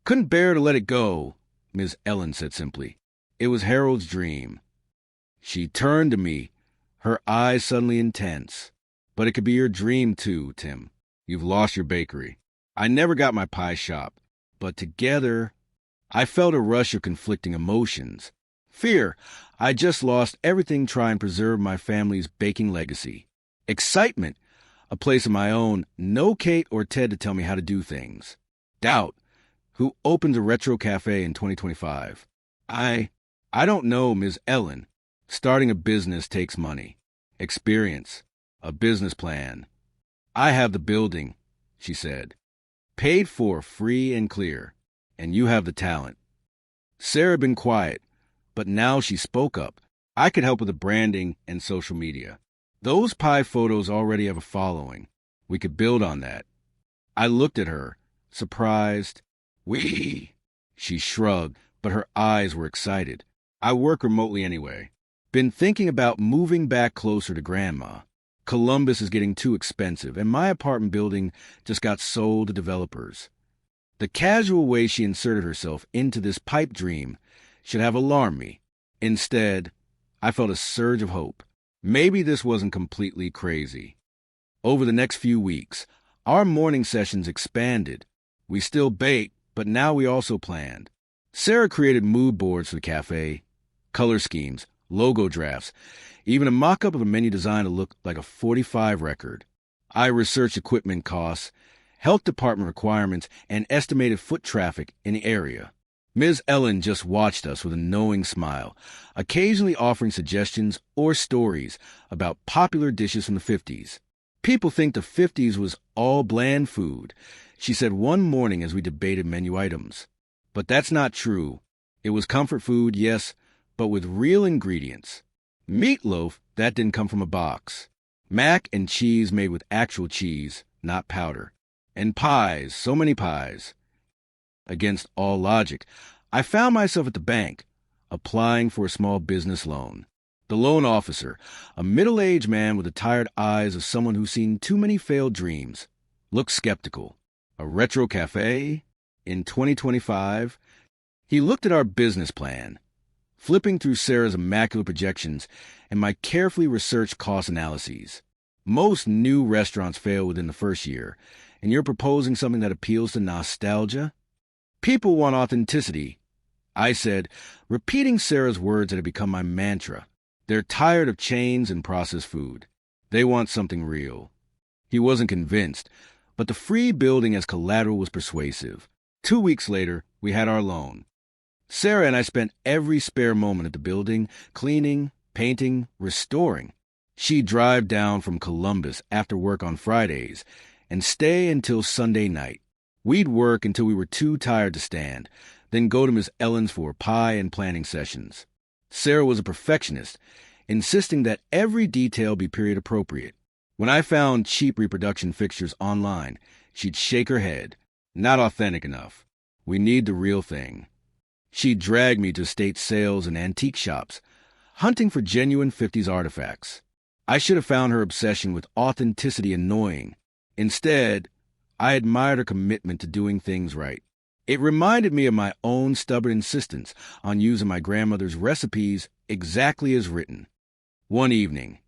"Couldn't bear to let it go," Ms. Ellen said simply. "It was Harold's dream." She turned to me, her eyes suddenly intense. "But it could be your dream too, Tim. You've lost your bakery. I never got my pie shop. But together..." I felt a rush of conflicting emotions. Fear. I just lost everything trying to preserve my family's baking legacy. Excitement. A place of my own, no Kate or Ted to tell me how to do things. Doubt. Who opens a retro cafe in 2025? I don't know, Ms. Ellen. Starting a business takes money, experience, a business plan. "I have the building," she said. "Paid for free and clear. And you have the talent." Sarah had been quiet, but now she spoke up. "I could help with the branding and social media. Those pie photos already have a following. We could build on that." I looked at her, surprised. "We?" She shrugged, but her eyes were excited. "I work remotely anyway. Been thinking about moving back closer to Grandma. Columbus is getting too expensive, and my apartment building just got sold to developers." The casual way she inserted herself into this pipe dream should have alarmed me. Instead, I felt a surge of hope. Maybe this wasn't completely crazy. Over the next few weeks, our morning sessions expanded. We still baked, but now we also planned. Sarah created mood boards for the cafe, color schemes, logo drafts, even a mock-up of a menu design to look like a 45 record. I researched equipment costs, health department requirements, and estimated foot traffic in the area. Ms. Ellen just watched us with a knowing smile, occasionally offering suggestions or stories about popular dishes from the 50s. "People think the 50s was all bland food," she said one morning as we debated menu items. "But that's not true. It was comfort food, yes, but with real ingredients. Meatloaf, that didn't come from a box. Mac and cheese made with actual cheese, not powder. And pies, so many pies." Against all logic, I found myself at the bank, applying for a small business loan. The loan officer, a middle-aged man with the tired eyes of someone who's seen too many failed dreams, looked skeptical. A retro cafe? In 2025? He looked at our business plan, flipping through Sarah's immaculate projections and my carefully researched cost analyses. "Most new restaurants fail within the first year, and you're proposing something that appeals to nostalgia?" People want authenticity, I said, repeating Sarah's words that had become my mantra. They're tired of chains and processed food. They want something real. He wasn't convinced, but the free building as collateral was persuasive. 2 weeks later, we had our loan. Sarah and I spent every spare moment at the building, cleaning, painting, restoring. She'd drive down from Columbus after work on Fridays and stay until Sunday night. We'd work until we were too tired to stand, then go to Miss Ellen's for pie and planning sessions. Sarah was a perfectionist, insisting that every detail be period appropriate. When I found cheap reproduction fixtures online, she'd shake her head. Not authentic enough. We need the real thing. She'd drag me to estate sales and antique shops, hunting for genuine 50s artifacts. I should have found her obsession with authenticity annoying. Instead, I admired her commitment to doing things right. It reminded me of my own stubborn insistence on using my grandmother's recipes exactly as written. One evening,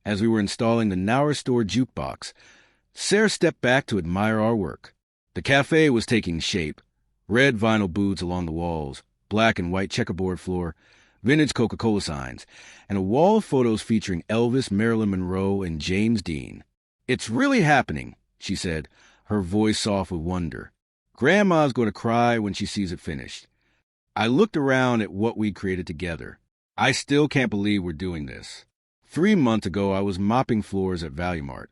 as we were installing the now restored jukebox, Sarah stepped back to admire our work. The cafe was taking shape. Red vinyl booths along the walls, black and white checkerboard floor, vintage Coca-Cola signs, and a wall of photos featuring Elvis, Marilyn Monroe, and James Dean. "It's really happening," she said, her voice soft with wonder. "Grandma's going to cry when she sees it finished." I looked around at what we'd created together. I still can't believe we're doing this. 3 months ago, I was mopping floors at Value Mart.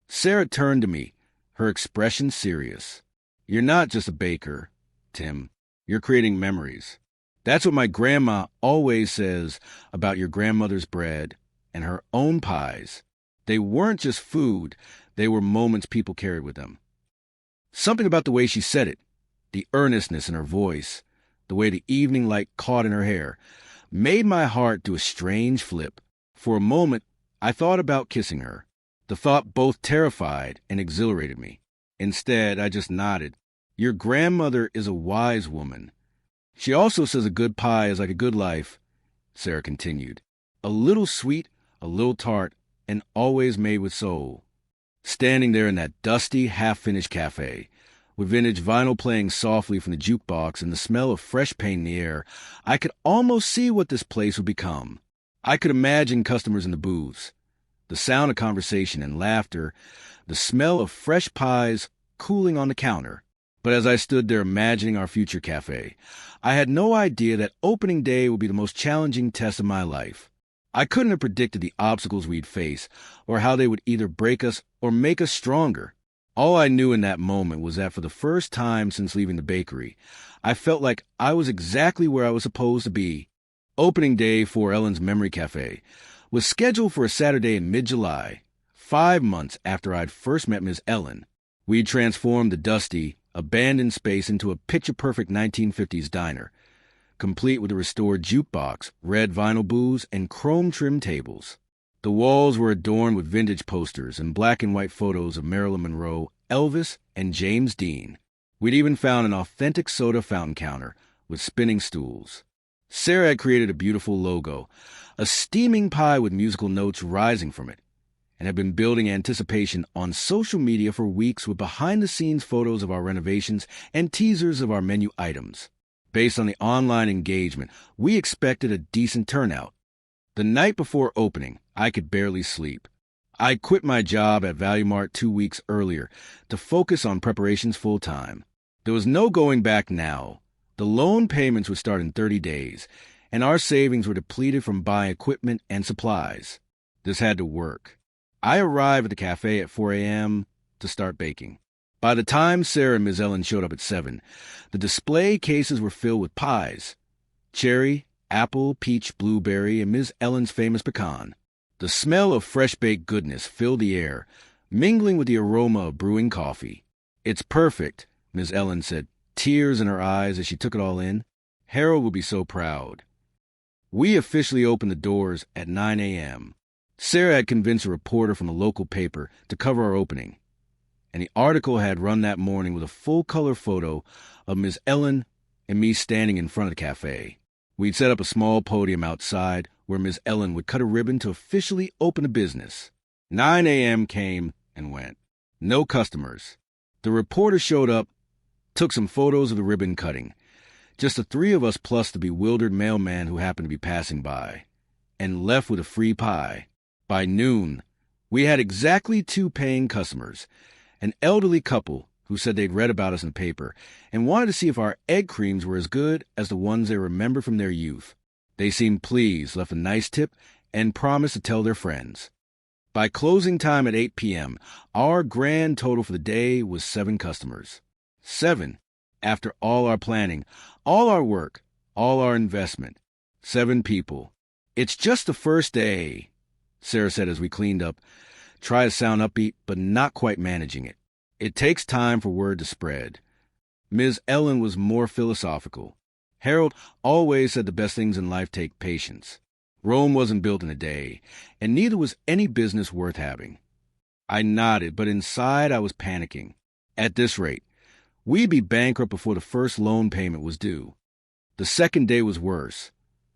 Sarah turned to me, her expression serious. "You're not just a baker, Tim. You're creating memories. That's what my grandma always says about your grandmother's bread and her own pies. They weren't just food, they were moments people carried with them." Something about the way she said it, the earnestness in her voice, the way the evening light caught in her hair, made my heart do a strange flip. For a moment, I thought about kissing her. The thought both terrified and exhilarated me. Instead, I just nodded. "Your grandmother is a wise woman. She also says a good pie is like a good life," Sarah continued. "A little sweet, a little tart, and always made with soul." Standing there in that dusty, half-finished cafe, with vintage vinyl playing softly from the jukebox and the smell of fresh paint in the air, I could almost see what this place would become. I could imagine customers in the booths, the sound of conversation and laughter, the smell of fresh pies cooling on the counter. But as I stood there imagining our future cafe, I had no idea that opening day would be the most challenging test of my life. I couldn't have predicted the obstacles we'd face, or how they would either break us or make us stronger. All I knew in that moment was that for the first time since leaving the bakery, I felt like I was exactly where I was supposed to be. Opening day for Ellen's Memory Cafe was scheduled for a Saturday in mid-July, 5 months after I'd first met Ms. Ellen. We'd transformed the dusty, abandoned space into a picture-perfect 1950s diner, complete with a restored jukebox, red vinyl booths, and chrome-trimmed tables. The walls were adorned with vintage posters and black and white photos of Marilyn Monroe, Elvis, and James Dean. We'd even found an authentic soda fountain counter with spinning stools. Sarah had created a beautiful logo, a steaming pie with musical notes rising from it, and had been building anticipation on social media for weeks with behind-the-scenes photos of our renovations and teasers of our menu items. Based on the online engagement, we expected a decent turnout. The night before opening, I could barely sleep. I quit my job at Value Mart 2 weeks earlier to focus on preparations full-time. There was no going back now. The loan payments would start in 30 days, and our savings were depleted from buying equipment and supplies. This had to work. I arrived at the cafe at 4 a.m. to start baking. By the time Sarah and Ms. Ellen showed up at 7, the display cases were filled with pies. Cherry, apple, peach, blueberry, and Ms. Ellen's famous pecan. The smell of fresh-baked goodness filled the air, mingling with the aroma of brewing coffee. "It's perfect," Ms. Ellen said, tears in her eyes as she took it all in. "Harold will be so proud." We officially opened the doors at 9 a.m. Sarah had convinced a reporter from a local paper to cover our opening, and the article had run that morning with a full-color photo of Ms. Ellen and me standing in front of the cafe. We'd set up a small podium outside where Ms. Ellen would cut a ribbon to officially open the business. 9 a.m. came and went. No customers. The reporter showed up took some photos of the ribbon cutting. Just the three of us plus the bewildered mailman who happened to be passing by, and left with a free pie. By noon, we had exactly 2 paying customers, an elderly couple who said they'd read about us in the paper and wanted to see if our egg creams were as good as the ones they remembered from their youth. They seemed pleased, left a nice tip, and promised to tell their friends. By closing time at 8 p.m., our grand total for the day was 7 customers. 7, after all our planning, all our work, all our investment. 7 people. It's just the first day, Sarah said as we cleaned up. Try to sound upbeat, but not quite managing it. It takes time for word to spread. Ms. Ellen was more philosophical. Harold always said the best things in life take patience. Rome wasn't built in a day, and neither was any business worth having. I nodded, but inside I was panicking. At this rate, we'd be bankrupt before the first loan payment was due. The second day was worse.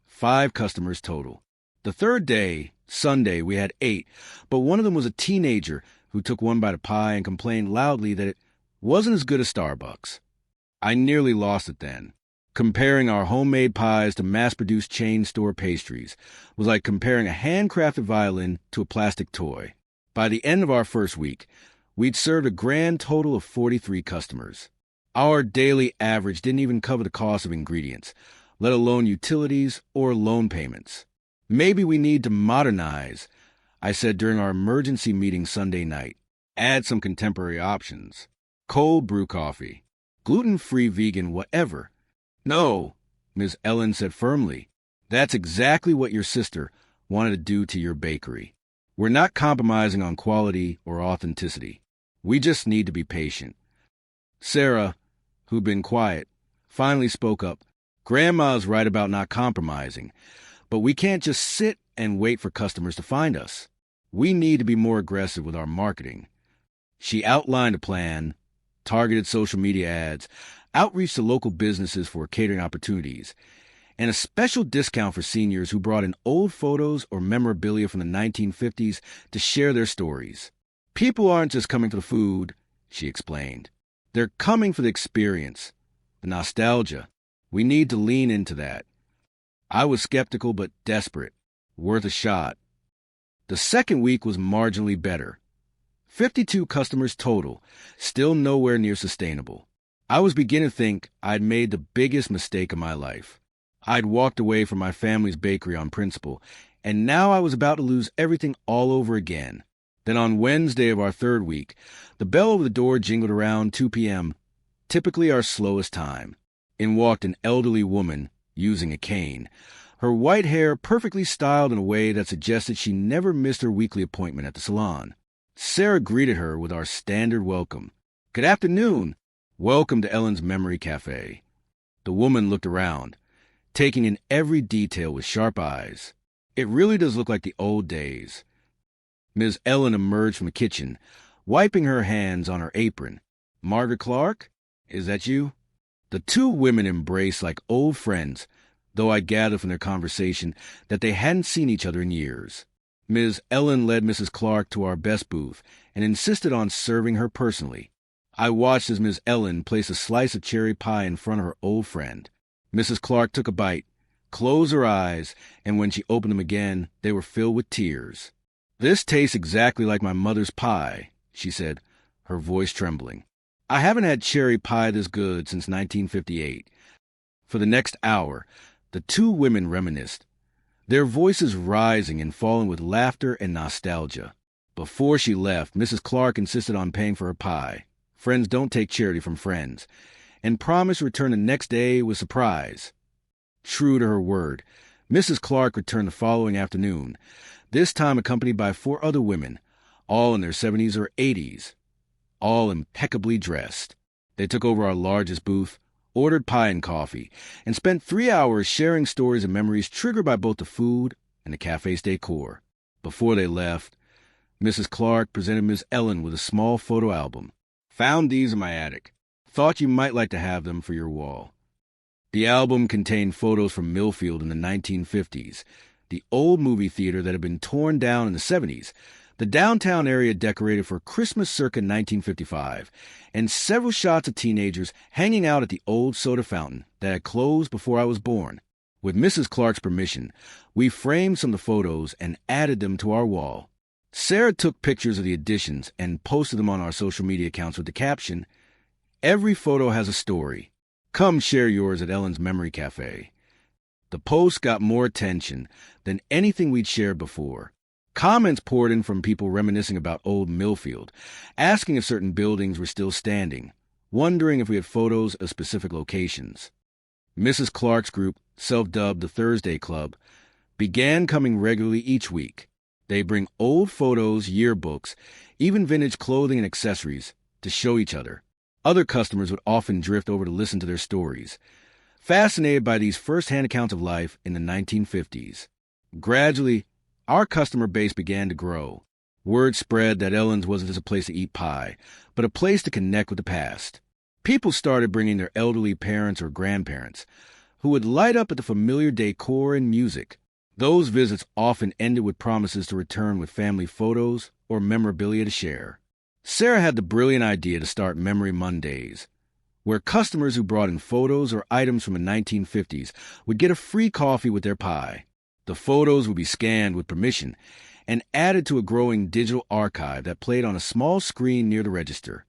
5 customers total. The third day, Sunday, we had 8, but one of them was a teenager who took one bite of pie and complained loudly that it wasn't as good as Starbucks. I nearly lost it then. Comparing our homemade pies to mass-produced chain store pastries was like comparing a handcrafted violin to a plastic toy. By the end of our first week, we'd served a grand total of 43 customers. Our daily average didn't even cover the cost of ingredients, let alone utilities or loan payments. Maybe we need to modernize, I said during our emergency meeting Sunday night. Add some contemporary options. Cold brew coffee. Gluten-free, vegan, whatever. No, Ms. Ellen said firmly. That's exactly what your sister wanted to do to your bakery. We're not compromising on quality or authenticity. We just need to be patient. Sarah, who'd been quiet, finally spoke up. Grandma's right about not compromising, but we can't just sit and wait for customers to find us. We need to be more aggressive with our marketing. She outlined a plan, targeted social media ads, outreach to local businesses for catering opportunities, and a special discount for seniors who brought in old photos or memorabilia from the 1950s to share their stories. People aren't just coming for the food, she explained. They're coming for the experience, the nostalgia. We need to lean into that. I was skeptical but desperate. Worth a shot. The second week was marginally better. 52 customers total, still nowhere near sustainable. I was beginning to think I'd made the biggest mistake of my life. I'd walked away from my family's bakery on principle, and now I was about to lose everything all over again. Then on Wednesday of our third week, the bell over the door jingled around 2 p.m., typically our slowest time. In walked an elderly woman using a cane, her white hair perfectly styled in a way that suggested she never missed her weekly appointment at the salon. Sarah greeted her with our standard welcome. Good afternoon. Welcome to Ellen's Memory Cafe. The woman looked around, taking in every detail with sharp eyes. It really does look like the old days. Ms. Ellen emerged from the kitchen, wiping her hands on her apron. Margaret Clark? Is that you? The 2 women embraced like old friends, though I gathered from their conversation that they hadn't seen each other in years. Ms. Ellen led Mrs. Clark to our best booth and insisted on serving her personally. I watched as Ms. Ellen placed a slice of cherry pie in front of her old friend. Mrs. Clark took a bite, closed her eyes, and when she opened them again, they were filled with tears. This tastes exactly like my mother's pie, she said, her voice trembling. I haven't had cherry pie this good since 1958. For the next hour, the 2 women reminisced, their voices rising and falling with laughter and nostalgia. Before she left, Mrs. Clark insisted on paying for her pie. Friends don't take charity from friends, and promised to return the next day with surprise. True to her word, Mrs. Clark returned the following afternoon, this time accompanied by 4 other women, all in their 70s or 80s, all impeccably dressed. They took over our largest booth, ordered pie and coffee, and spent 3 hours sharing stories and memories triggered by both the food and the cafe's decor. Before they left, Mrs. Clark presented Ms. Ellen with a small photo album. Found these in my attic. Thought you might like to have them for your wall. The album contained photos from Millfield in the 1950s, the old movie theater that had been torn down in the 70s, The downtown area decorated for Christmas circa 1955, and several shots of teenagers hanging out at the old soda fountain that had closed before I was born. With Mrs. Clark's permission, we framed some of the photos and added them to our wall. Sarah took pictures of the additions and posted them on our social media accounts with the caption, "Every photo has a story. Come share yours at Ellen's Memory Cafe." The post got more attention than anything we'd shared before. Comments poured in from people reminiscing about old Millfield, asking if certain buildings were still standing, wondering if we had photos of specific locations. Mrs. Clark's group, self-dubbed the Thursday Club, began coming regularly each week. They bring old photos, yearbooks, even vintage clothing and accessories to show each other. Other customers would often drift over to listen to their stories, fascinated by these first-hand accounts of life in the 1950s. Gradually, our customer base began to grow. Word spread that Ellen's wasn't just a place to eat pie, but a place to connect with the past. People started bringing their elderly parents or grandparents, who would light up at the familiar decor and music. Those visits often ended with promises to return with family photos or memorabilia to share. Sarah had the brilliant idea to start Memory Mondays, where customers who brought in photos or items from the 1950s would get a free coffee with their pie. The photos would be scanned with permission and added to a growing digital archive that played on a small screen near the register.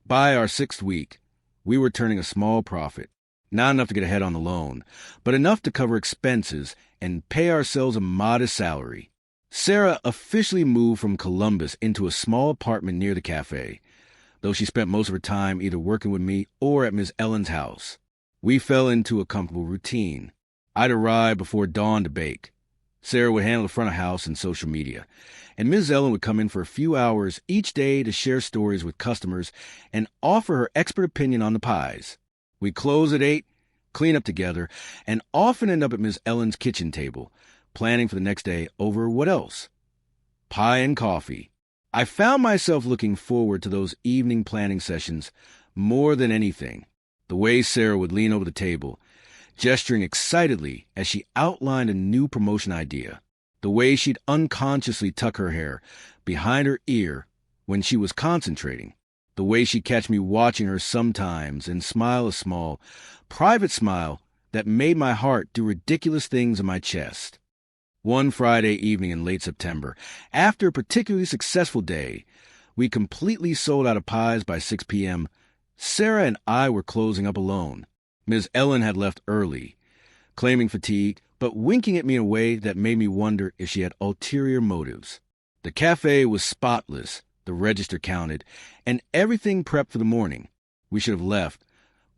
By our 6th week, we were turning a small profit, not enough to get ahead on the loan, but enough to cover expenses and pay ourselves a modest salary. Sarah officially moved from Columbus into a small apartment near the cafe, though she spent most of her time either working with me or at Miss Ellen's house. We fell into a comfortable routine. I'd arrive before dawn to bake. Sarah would handle the front of house and social media, and Ms. Ellen would come in for a few hours each day to share stories with customers and offer her expert opinion on the pies. We'd close at 8, clean up together, and often end up at Ms. Ellen's kitchen table, planning for the next day over what else? Pie and coffee. I found myself looking forward to those evening planning sessions more than anything. The way Sarah would lean over the table, gesturing excitedly as she outlined a new promotion idea. The way she'd unconsciously tuck her hair behind her ear when she was concentrating. The way she'd catch me watching her sometimes and smile a small, private smile that made my heart do ridiculous things in my chest. One Friday evening in late September, after a particularly successful day, we completely sold out of pies by 6 p.m. Sarah and I were closing up alone. Ms. Ellen had left early, claiming fatigue, but winking at me in a way that made me wonder if she had ulterior motives. The cafe was spotless, the register counted, and everything prepped for the morning. We should have left,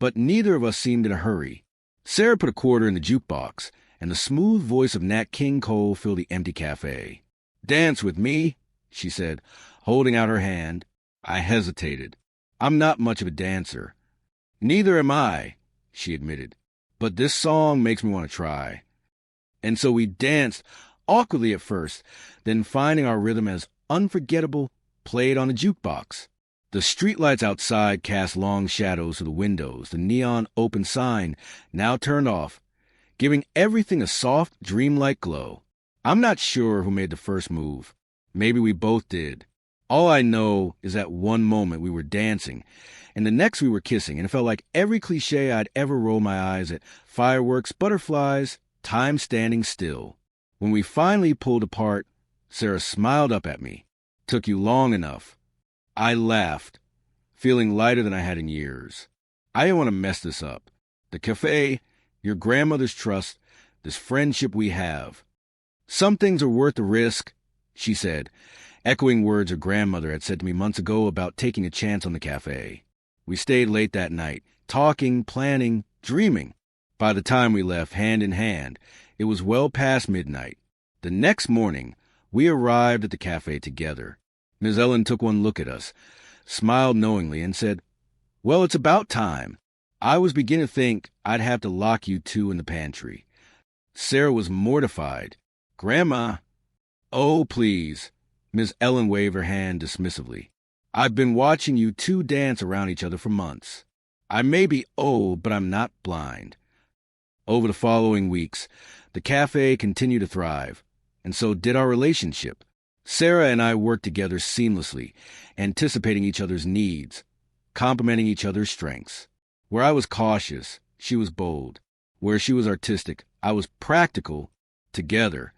but neither of us seemed in a hurry. Sarah put a quarter in the jukebox, and the smooth voice of Nat King Cole filled the empty cafe. "Dance with me," she said, holding out her hand. I hesitated. I'm not much of a dancer. "Neither am I," she admitted, "but this song makes me want to try." And so we danced, awkwardly at first, then finding our rhythm as unforgettable, played on the jukebox. The streetlights outside cast long shadows to the windows, the neon open sign now turned off, giving everything a soft, dreamlike glow. I'm not sure who made the first move. Maybe we both did. All I know is that one moment we were dancing, and the next we were kissing, and it felt like every cliche I'd ever rolled my eyes at: fireworks, butterflies, time standing still. When we finally pulled apart, Sarah smiled up at me. "Took you long enough." I laughed, feeling lighter than I had in years. I didn't want to mess this up. The cafe, your grandmother's trust, this friendship we have. "Some things are worth the risk," she said, echoing words her grandmother had said to me months ago about taking a chance on the cafe. We stayed late that night, talking, planning, dreaming. By the time we left, hand in hand, it was well past midnight. The next morning, we arrived at the cafe together. Ms. Ellen took one look at us, smiled knowingly, and said, "Well, it's about time." I was beginning to think I'd have to lock you two in the pantry. Sarah was mortified. "Grandma." "Oh, please." Miss Ellen waved her hand dismissively. "I've been watching you two dance around each other for months. I may be old, but I'm not blind." Over the following weeks, the cafe continued to thrive, and so did our relationship. Sarah and I worked together seamlessly, anticipating each other's needs, complementing each other's strengths. Where I was cautious, she was bold. Where she was artistic, I was practical. Together,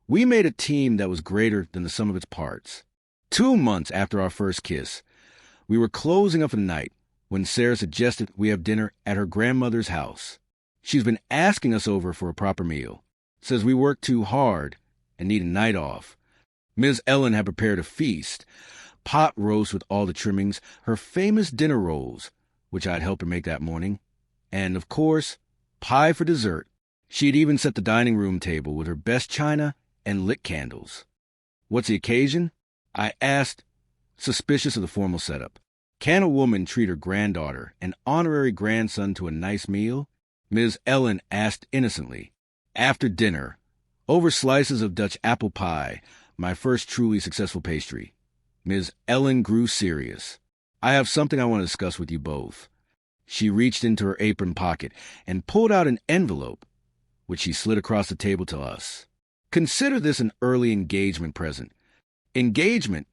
we made a team that was greater than the sum of its parts. 2 months after our first kiss, we were closing up a night when Sarah suggested we have dinner at her grandmother's house. She's been asking us over for a proper meal. Says we work too hard and need a night off. Ms. Ellen had prepared a feast, pot roast with all the trimmings, her famous dinner rolls, which I'd helped her make that morning, and, of course, pie for dessert. She'd even set the dining room table with her best china and lit candles. What's the occasion? I asked, suspicious of the formal setup. Can a woman treat her granddaughter, an honorary grandson, to a nice meal? Ms. Ellen asked innocently. After dinner, over slices of Dutch apple pie, my first truly successful pastry, Ms. Ellen grew serious. I have something I want to discuss with you both. She reached into her apron pocket and pulled out an envelope, which she slid across the table to us. Consider this an early engagement present. Engagement?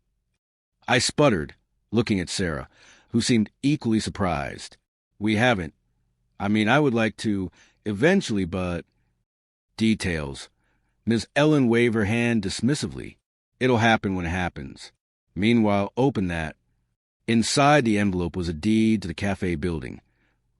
I sputtered, looking at Sarah, who seemed equally surprised. We haven't. I would like to, eventually, but... Details. Ms. Ellen waved her hand dismissively. It'll happen when it happens. Meanwhile, open that. Inside the envelope was a deed to the cafe building,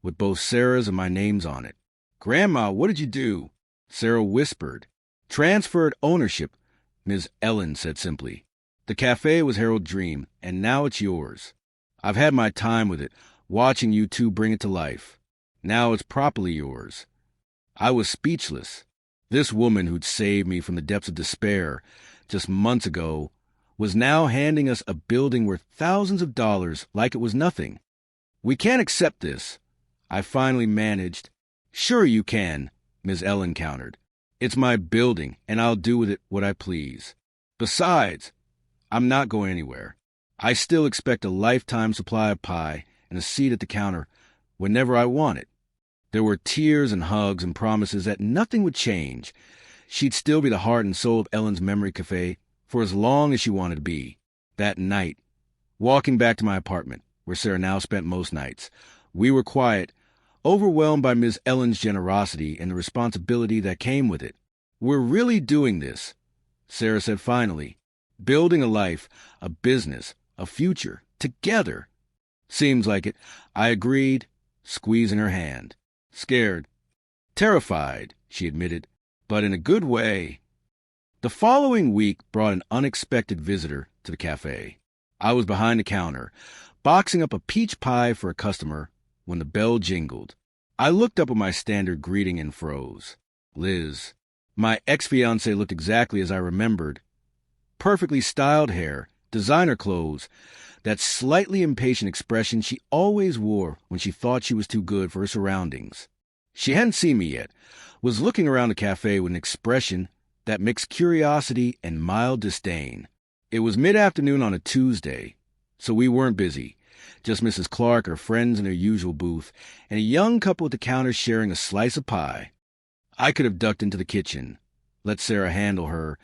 with both Sarah's and my names on it. Grandma, what did you do? Sarah whispered. Transferred ownership, Ms. Ellen said simply. The cafe was Harold's dream, and now it's yours. I've had my time with it, watching you two bring it to life. Now it's properly yours. I was speechless. This woman who'd saved me from the depths of despair just months ago was now handing us a building worth thousands of dollars like it was nothing. We can't accept this. I finally managed. Sure you can, Ms. Ellen countered. It's my building, and I'll do with it what I please. Besides, I'm not going anywhere. I still expect a lifetime supply of pie and a seat at the counter whenever I want it. There were tears and hugs and promises that nothing would change. She'd still be the heart and soul of Ellen's Memory Cafe for as long as she wanted to be. That night, walking back to my apartment, where Sarah now spent most nights, we were quiet, overwhelmed by Ms. Ellen's generosity and the responsibility that came with it. We're really doing this, Sarah said finally. Building a life, a business, a future, together. Seems like it, I agreed, squeezing her hand. Scared. Terrified, she admitted, but in a good way. The following week brought an unexpected visitor to the cafe. I was behind the counter, boxing up a peach pie for a customer when the bell jingled. I looked up at my standard greeting and froze. Liz. My ex-fiancée looked exactly as I remembered. Perfectly styled hair, designer clothes, that slightly impatient expression she always wore when she thought she was too good for her surroundings. She hadn't seen me yet, was looking around the cafe with an expression that mixed curiosity and mild disdain. It was mid-afternoon on a Tuesday, so we weren't busy. Just Mrs. Clark, her friends in her usual booth, and a young couple at the counter sharing a slice of pie. I could have ducked into the kitchen, let Sarah handle her,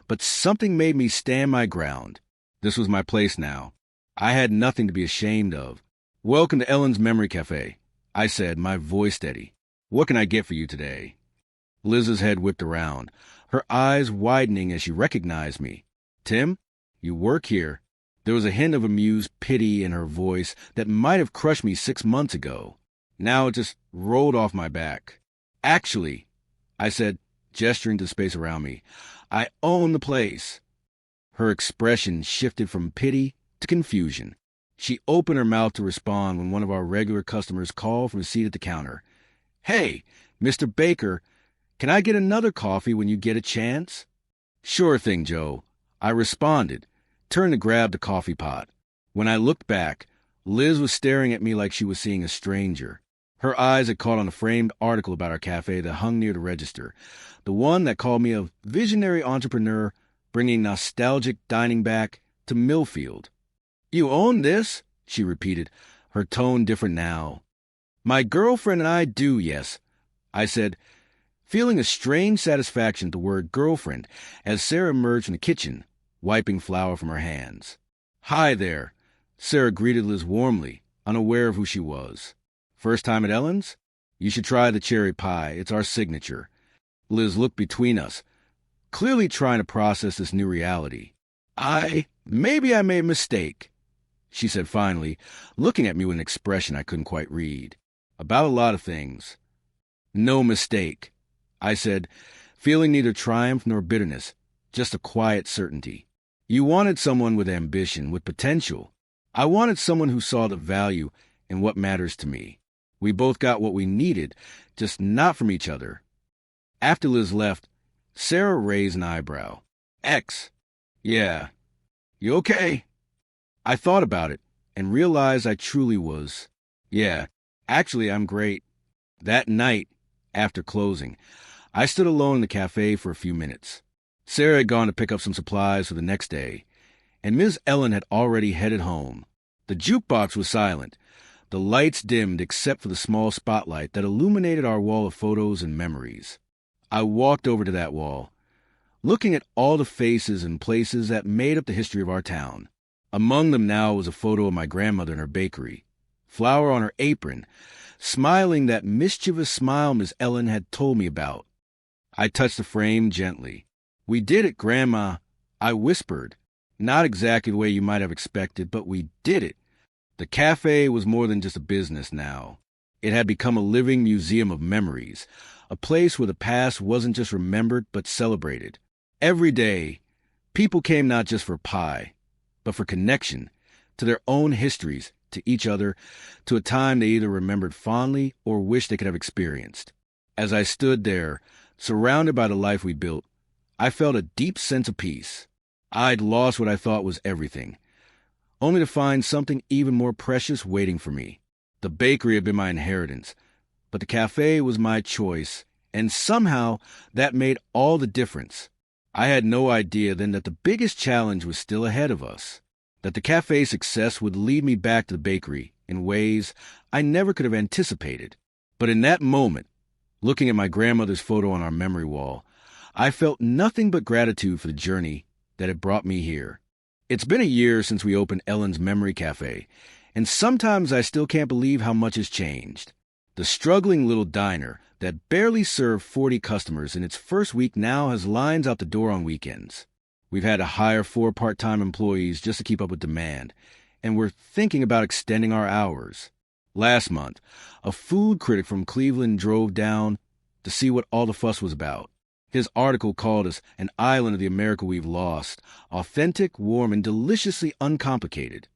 but something made me stand my ground. This was my place now. I had nothing to be ashamed of. Welcome to Ellen's Memory Cafe, I said, my voice steady. What can I get for you today? Liz's head whipped around, her eyes widening as she recognized me. Tim, you work here. There was a hint of amused pity in her voice that might have crushed me 6 months ago. Now it just rolled off my back. Actually, I said, gesturing to the space around me, I own the place. Her expression shifted from pity to confusion. She opened her mouth to respond when one of our regular customers called from a seat at the counter. Hey, Mr. Baker, can I get another coffee when you get a chance? Sure thing, Joe. I responded, turned to grab the coffee pot. When I looked back, Liz was staring at me like she was seeing a stranger. Her eyes had caught on a framed article about our cafe that hung near the register, the one that called me a visionary entrepreneur bringing nostalgic dining back to Millfield. You own this? She repeated, her tone different now. My girlfriend and I do, yes, I said, feeling a strange satisfaction at the word girlfriend as Sarah emerged from the kitchen, wiping flour from her hands. "Hi there." Sarah greeted Liz warmly, unaware of who she was. "First time at Ellen's? You should try the cherry pie. It's our signature." Liz looked between us, clearly trying to process this new reality. Maybe I made a mistake," she said finally, looking at me with an expression I couldn't quite read. "About a lot of things." "No mistake," I said, feeling neither triumph nor bitterness, just a quiet certainty. "You wanted someone with ambition, with potential. I wanted someone who saw the value in what matters to me. We both got what we needed, just not from each other." After Liz left, Sarah raised an eyebrow. "X. Yeah. You okay?" I thought about it and realized I truly was. "Yeah, actually, I'm great." That night, after closing, I stood alone in the cafe for a few minutes. Sarah had gone to pick up some supplies for the next day, and Ms. Ellen had already headed home. The jukebox was silent, the lights dimmed except for the small spotlight that illuminated our wall of photos and memories. I walked over to that wall, looking at all the faces and places that made up the history of our town. Among them now was a photo of my grandmother in her bakery, flour on her apron, smiling that mischievous smile Miss Ellen had told me about. I touched the frame gently. "We did it, Grandma," I whispered. Not exactly the way you might have expected, but we did it. The cafe was more than just a business now. It had become a living museum of memories, a place where the past wasn't just remembered but celebrated. Every day, people came not just for pie, but for connection, to their own histories, to each other, to a time they either remembered fondly or wished they could have experienced. As I stood there, surrounded by the life we built, I felt a deep sense of peace. I'd lost what I thought was everything, only to find something even more precious waiting for me. The bakery had been my inheritance, but the cafe was my choice, and somehow that made all the difference. I had no idea then that the biggest challenge was still ahead of us, that the cafe's success would lead me back to the bakery in ways I never could have anticipated. But in that moment, looking at my grandmother's photo on our memory wall, I felt nothing but gratitude for the journey that had brought me here. It's been a year since we opened Ellen's Memory Cafe, and sometimes I still can't believe how much has changed. The struggling little diner that barely served 40 customers in its first week now has lines out the door on weekends. We've had to hire 4 part-time employees just to keep up with demand, and we're thinking about extending our hours. Last month, a food critic from Cleveland drove down to see what all the fuss was about. His article called us an island of the America we've lost, authentic, warm, and deliciously uncomplicated.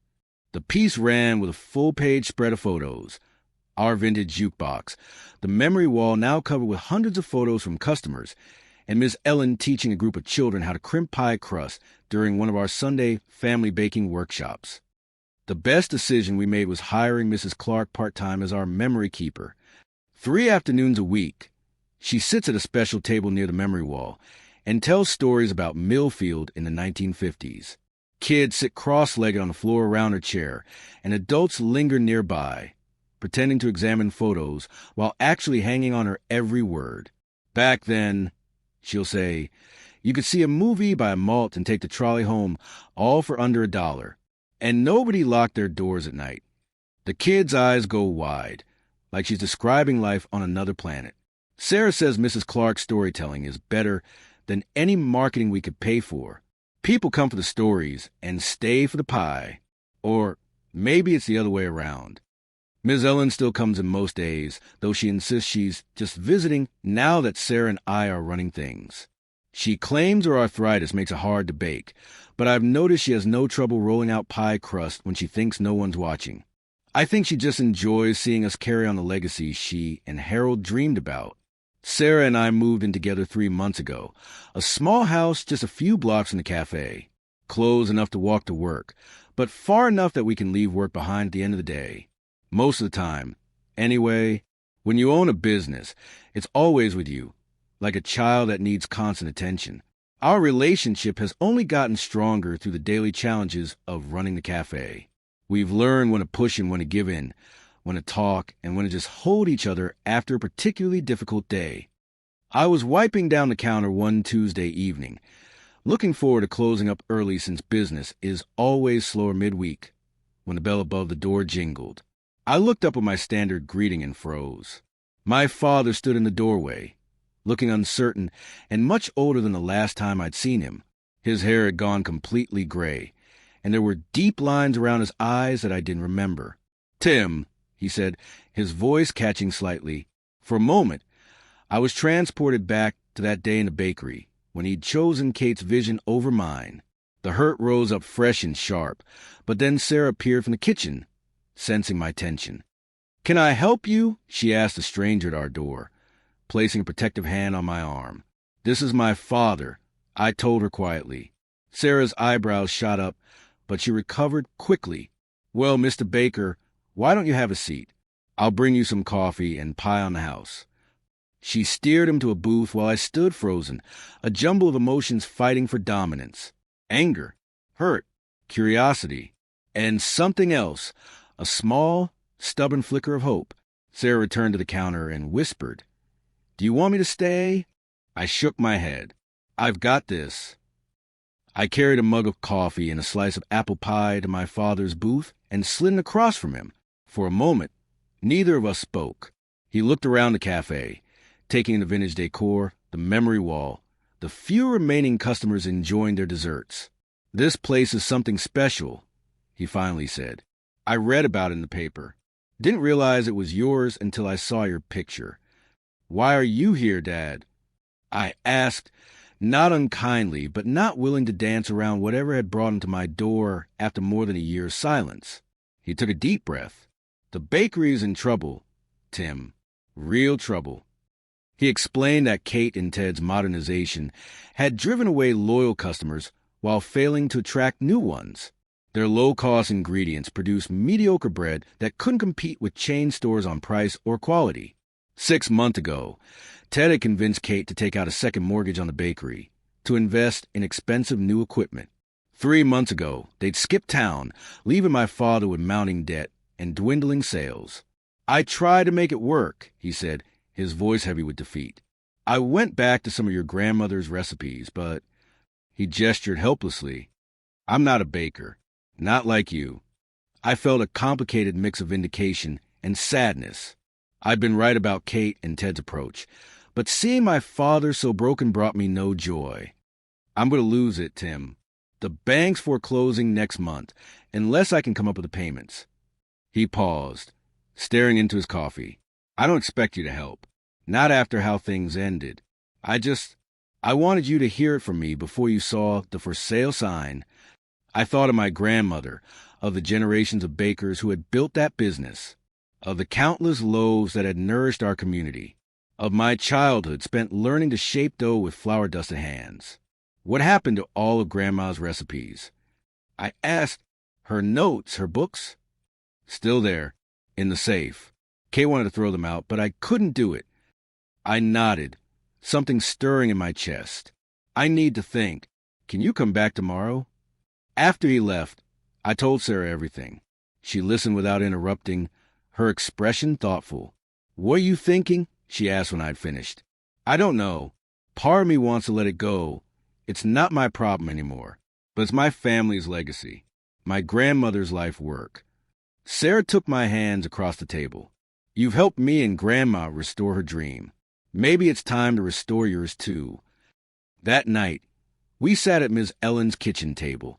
The piece ran with a full-page spread of photos, our vintage jukebox, the memory wall now covered with hundreds of photos from customers, and Ms. Ellen teaching a group of children how to crimp pie crust during one of our Sunday family baking workshops. The best decision we made was hiring Mrs. Clark part-time as our memory keeper. 3 afternoons a week, she sits at a special table near the memory wall and tells stories about Millfield in the 1950s. Kids sit cross-legged on the floor around her chair, and adults linger nearby, pretending to examine photos while actually hanging on her every word. "Back then," she'll say, "you could see a movie by a malt and take the trolley home, all for under $1, and nobody locked their doors at night." The kids' eyes go wide, like she's describing life on another planet. Sarah says Mrs. Clark's storytelling is better than any marketing we could pay for. People come for the stories and stay for the pie. Or maybe it's the other way around. Ms. Ellen still comes in most days, though she insists she's just visiting now that Sarah and I are running things. She claims her arthritis makes it hard to bake, but I've noticed she has no trouble rolling out pie crust when she thinks no one's watching. I think she just enjoys seeing us carry on the legacy she and Harold dreamed about. Sarah and I moved in together 3 months ago, a small house just a few blocks from the cafe, close enough to walk to work, but far enough that we can leave work behind at the end of the day. Most of the time. Anyway, when you own a business, it's always with you, like a child that needs constant attention. Our relationship has only gotten stronger through the daily challenges of running the cafe. We've learned when to push and when to give in, when to talk, and when to just hold each other after a particularly difficult day. I was wiping down the counter one Tuesday evening Looking forward to closing up early since business is always slower midweek. When the bell above the door jingled, I looked up with my standard greeting and froze. My father stood in the doorway, looking uncertain and much older than the last time I'd seen him. His hair had gone completely gray, and there were deep lines around his eyes that I didn't remember. "Tim," he said, his voice catching slightly. For a moment, I was transported back to that day in the bakery, when he'd chosen Kate's vision over mine. The hurt rose up fresh and sharp, but then Sarah appeared from the kitchen, sensing my tension. "Can I help you?" she asked the stranger at our door, placing a protective hand on my arm. "This is my father," I told her quietly. Sarah's eyebrows shot up, but she recovered quickly. "Well, Mr. Baker, why don't you have a seat? I'll bring you some coffee and pie on the house." She steered him to a booth while I stood frozen, a jumble of emotions fighting for dominance. Anger, hurt, curiosity, and something else, a small, stubborn flicker of hope. Sarah returned to the counter and whispered, "Do you want me to stay?" I shook my head. "I've got this." I carried a mug of coffee and a slice of apple pie to my father's booth and slid across from him. For a moment, neither of us spoke. He looked around the cafe, taking in the vintage decor, the memory wall, the few remaining customers enjoying their desserts. "This place is something special," he finally said. "I read about it in the paper. Didn't realize it was yours until I saw your picture. Why are you here, Dad?" I asked, not unkindly, but not willing to dance around whatever had brought him to my door after more than a year's silence. He took a deep breath. "The bakery is in trouble, Tim. Real trouble." He explained that Kate and Ted's Modernization had driven away loyal customers while failing to attract new ones. Their low-cost ingredients produced mediocre bread that couldn't compete with chain stores on price or quality. 6 months ago, Ted had convinced Kate to take out a second mortgage on the bakery, to invest in expensive new equipment. 3 months ago, they'd skipped town, leaving my father with mounting debt and dwindling sales. "I tried to make it work," he said, his voice heavy with defeat. "I went back to some of your grandmother's recipes, but—" He gestured helplessly. "I'm not a baker. Not like you." I felt a complicated mix of vindication and sadness. I'd been right about Kate and Ted's approach, but seeing my father so broken brought me no joy. "I'm going to lose it, Tim. The bank's foreclosing next month, unless I can come up with the payments." He paused, staring into his coffee. "I don't expect you to help. Not after how things ended. I wanted you to hear it from me before you saw the for sale sign." I thought of my grandmother, of the generations of bakers who had built that business, of the countless loaves that had nourished our community, of my childhood spent learning to shape dough with flour-dusted hands. What happened to all of Grandma's recipes? I asked. Her notes, her books? Still there, in the safe. Kay wanted to throw them out, but I couldn't do it. I nodded, something stirring in my chest. "I need to think. Can you come back tomorrow?" After he left, I told Sarah everything. She listened without interrupting, her expression thoughtful. "What are you thinking?" she asked when I'd finished. "I don't know. Part of me wants to let it go. It's not my problem anymore, but it's my family's legacy, my grandmother's life work." Sarah took my hands across the table. "You've helped me and Grandma restore her dream. Maybe it's time to restore yours too." That night, we sat at Ms. Ellen's kitchen table,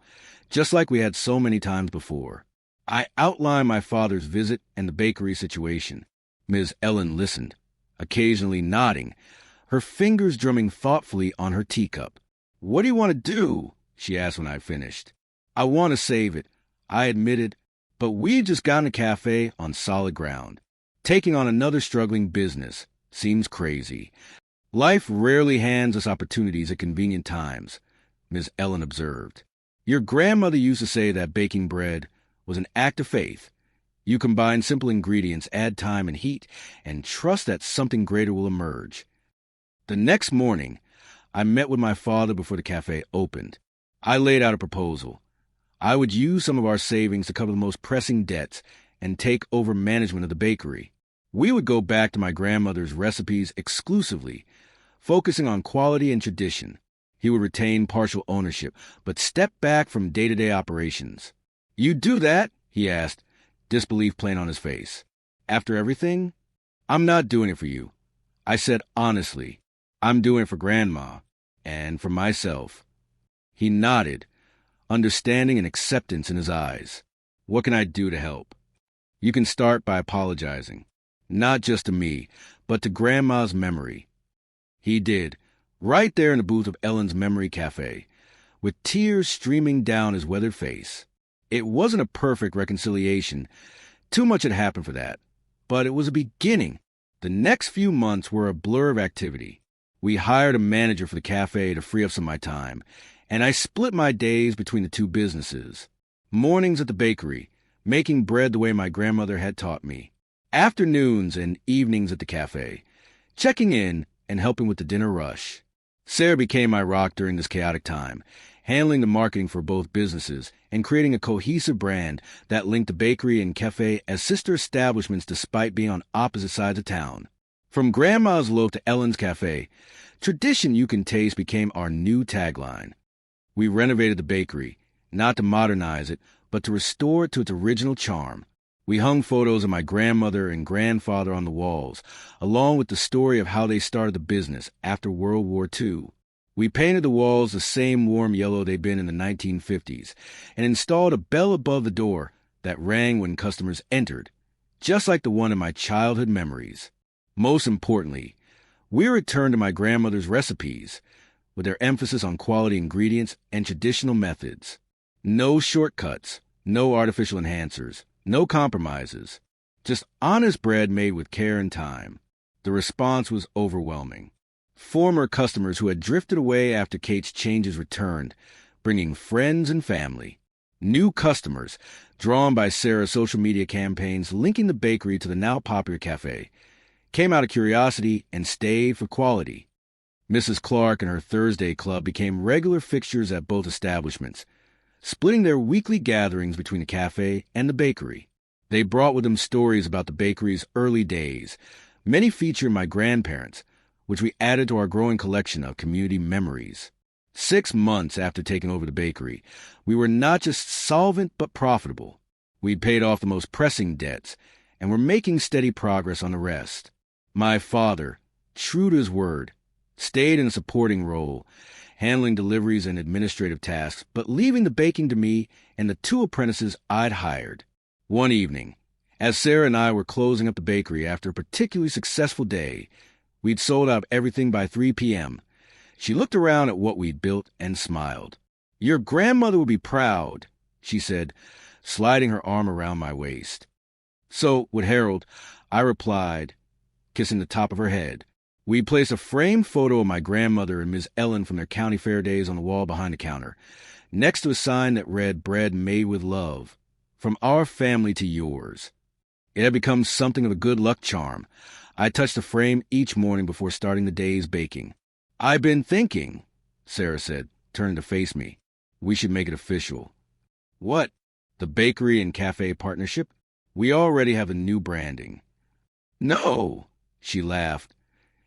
just like we had so many times before. I outlined my father's visit and the bakery situation. Ms. Ellen listened, occasionally nodding, her fingers drumming thoughtfully on her teacup. "What do you want to do?" she asked when I finished. "I want to save it," I admitted, but we'd just gotten a cafe on solid ground. Taking on another struggling business seems crazy. "Life rarely hands us opportunities at convenient times," Ms. Ellen observed. "Your grandmother used to say that baking bread was an act of faith. You combine simple ingredients, add time and heat, and trust that something greater will emerge." The next morning, I met with my father before the cafe opened. I laid out a proposal. I would use some of our savings to cover the most pressing debts and take over management of the bakery. We would go back to my grandmother's recipes exclusively, focusing on quality and tradition. He would retain partial ownership, but step back from day-to-day operations. "You do that?" he asked, disbelief plain on his face. "After everything?" "I'm not doing it for you." I said honestly, "I'm doing it for Grandma and for myself." He nodded, understanding and acceptance in his eyes. "What can I do to help?" "You can start by apologizing, not just to me, but to Grandma's memory." He did, right there in the booth of Ellen's Memory Cafe, with tears streaming down his weathered face. It wasn't a perfect reconciliation. Too much had happened for that. But it was a beginning. The next few months were a blur of activity. We hired a manager for the cafe to free up some of my time, and I split my days between the two businesses. Mornings at the bakery, making bread the way my grandmother had taught me. Afternoons and evenings at the cafe, checking in and helping with the dinner rush. Sarah became my rock during this chaotic time, handling the marketing for both businesses and creating a cohesive brand that linked the bakery and cafe as sister establishments despite being on opposite sides of town. From Grandma's Loaf to Ellen's Cafe, tradition you can taste became our new tagline. We renovated the bakery, not to modernize it, but to restore it to its original charm. We hung photos of my grandmother and grandfather on the walls, along with the story of how they started the business after World War II. We painted the walls the same warm yellow they'd been in the 1950s, and installed a bell above the door that rang when customers entered, just like the one in my childhood memories. Most importantly, we returned to my grandmother's recipes, with their emphasis on quality ingredients and traditional methods. No shortcuts, no artificial enhancers, no compromises. Just honest bread made with care and time. The response was overwhelming. Former customers who had drifted away after Kate's changes returned, bringing friends and family. New customers, drawn by Sarah's social media campaigns linking the bakery to the now popular cafe, came out of curiosity and stayed for quality. Mrs. Clark and her Thursday Club became regular fixtures at both establishments, splitting their weekly gatherings between the cafe and the bakery. They brought with them stories about the bakery's early days, many featuring my grandparents, which we added to our growing collection of community memories. 6 months after taking over the bakery, we were not just solvent but profitable. We'd paid off the most pressing debts, and were making steady progress on the rest. My father, true to his word, stayed in a supporting role, handling deliveries and administrative tasks, but leaving the baking to me and the 2 apprentices I'd hired. One evening, as Sarah and I were closing up the bakery after a particularly successful day, we'd sold out everything by 3 p.m. She looked around at what we'd built and smiled. "Your grandmother would be proud," she said, sliding her arm around my waist. "So would Harold," I replied, kissing the top of her head. We placed a framed photo of my grandmother and Ms. Ellen from their county fair days on the wall behind the counter, next to a sign that read, "Bread made with love. From our family to yours." It had become something of a good luck charm. I touched the frame each morning before starting the day's baking. "I've been thinking," Sarah said, turning to face me. "We should make it official." "What?" "The bakery and cafe partnership? We already have a new branding." "No," she laughed,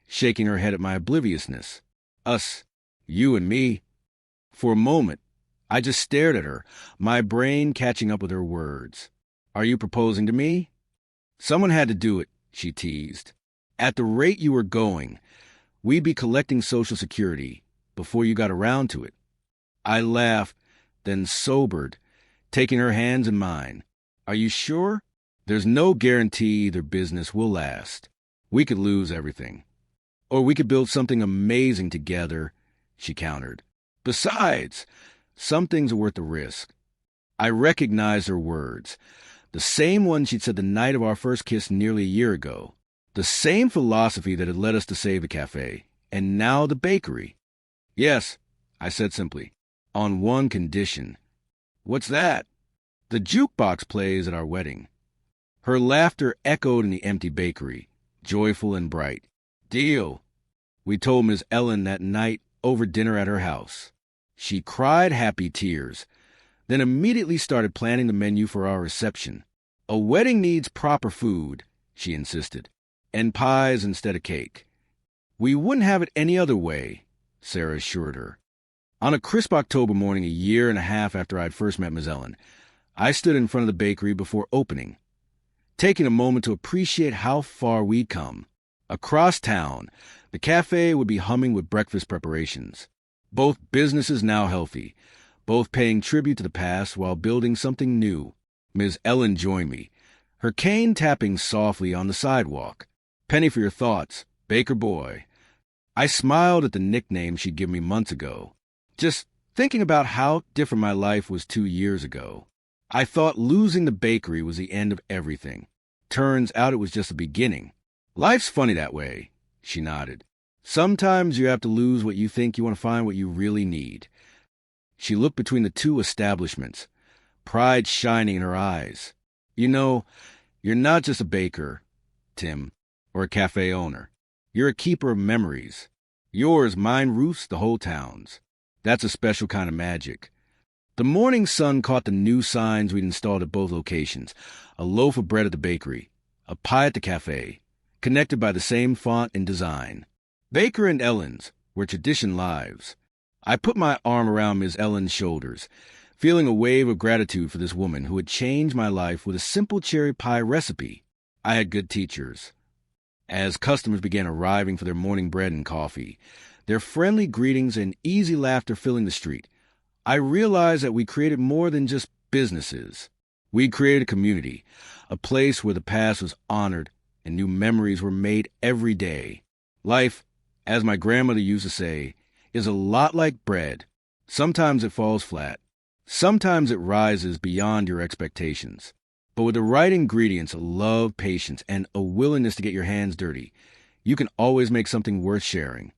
shaking her head at my obliviousness. "Us, you and me." For a moment, I just stared at her, my brain catching up with her words. "Are you proposing to me?" "Someone had to do it," she teased. "At the rate you were going, we'd be collecting Social Security before you got around to it." I laughed, then sobered, taking her hands in mine. "Are you sure? There's no guarantee either business will last. We could lose everything. Or we could build something amazing together," she countered. "Besides, some things are worth the risk." I recognized her words, the same ones she'd said the night of our first kiss nearly a year ago. The same philosophy that had led us to save the cafe, and now the bakery. "Yes," I said simply, "on one condition." "What's that?" "The jukebox plays at our wedding." Her laughter echoed in the empty bakery, joyful and bright. "Deal." We told Miss Ellen that night over dinner at her house. She cried happy tears, then immediately started planning the menu for our reception. "A wedding needs proper food," she insisted, "and pies instead of cake." "We wouldn't have it any other way," Sarah assured her. On a crisp October morning a year and a half after I'd first met Ms. Ellen, I stood in front of the bakery before opening, taking a moment to appreciate how far we'd come. Across town, the cafe would be humming with breakfast preparations. Both businesses now healthy, both paying tribute to the past while building something new. Ms. Ellen joined me, her cane tapping softly on the sidewalk. "Penny for your thoughts, Baker Boy." I smiled at the nickname she'd given me months ago, just thinking about how different my life was 2 years ago. I thought losing the bakery was the end of everything. Turns out it was just the beginning. "Life's funny that way," she nodded. "Sometimes you have to lose what you think you want to find what you really need." She looked between the two establishments, pride shining in her eyes. "You know, you're not just a baker, Tim, or a cafe owner. You're a keeper of memories. Yours, mine, Ruth's, the whole town's. That's a special kind of magic." The morning sun caught the new signs we'd installed at both locations: a loaf of bread at the bakery, a pie at the cafe, connected by the same font and design. Baker and Ellen's, where tradition lives. I put my arm around Ms. Ellen's shoulders, feeling a wave of gratitude for this woman who had changed my life with a simple cherry pie recipe. I had good teachers. As customers began arriving for their morning bread and coffee, their friendly greetings and easy laughter filling the street, I realized that we created more than just businesses. We created a community, a place where the past was honored and new memories were made every day. Life, as my grandmother used to say, is a lot like bread. Sometimes it falls flat. Sometimes it rises beyond your expectations. But with the right ingredients, love, patience, and a willingness to get your hands dirty, you can always make something worth sharing.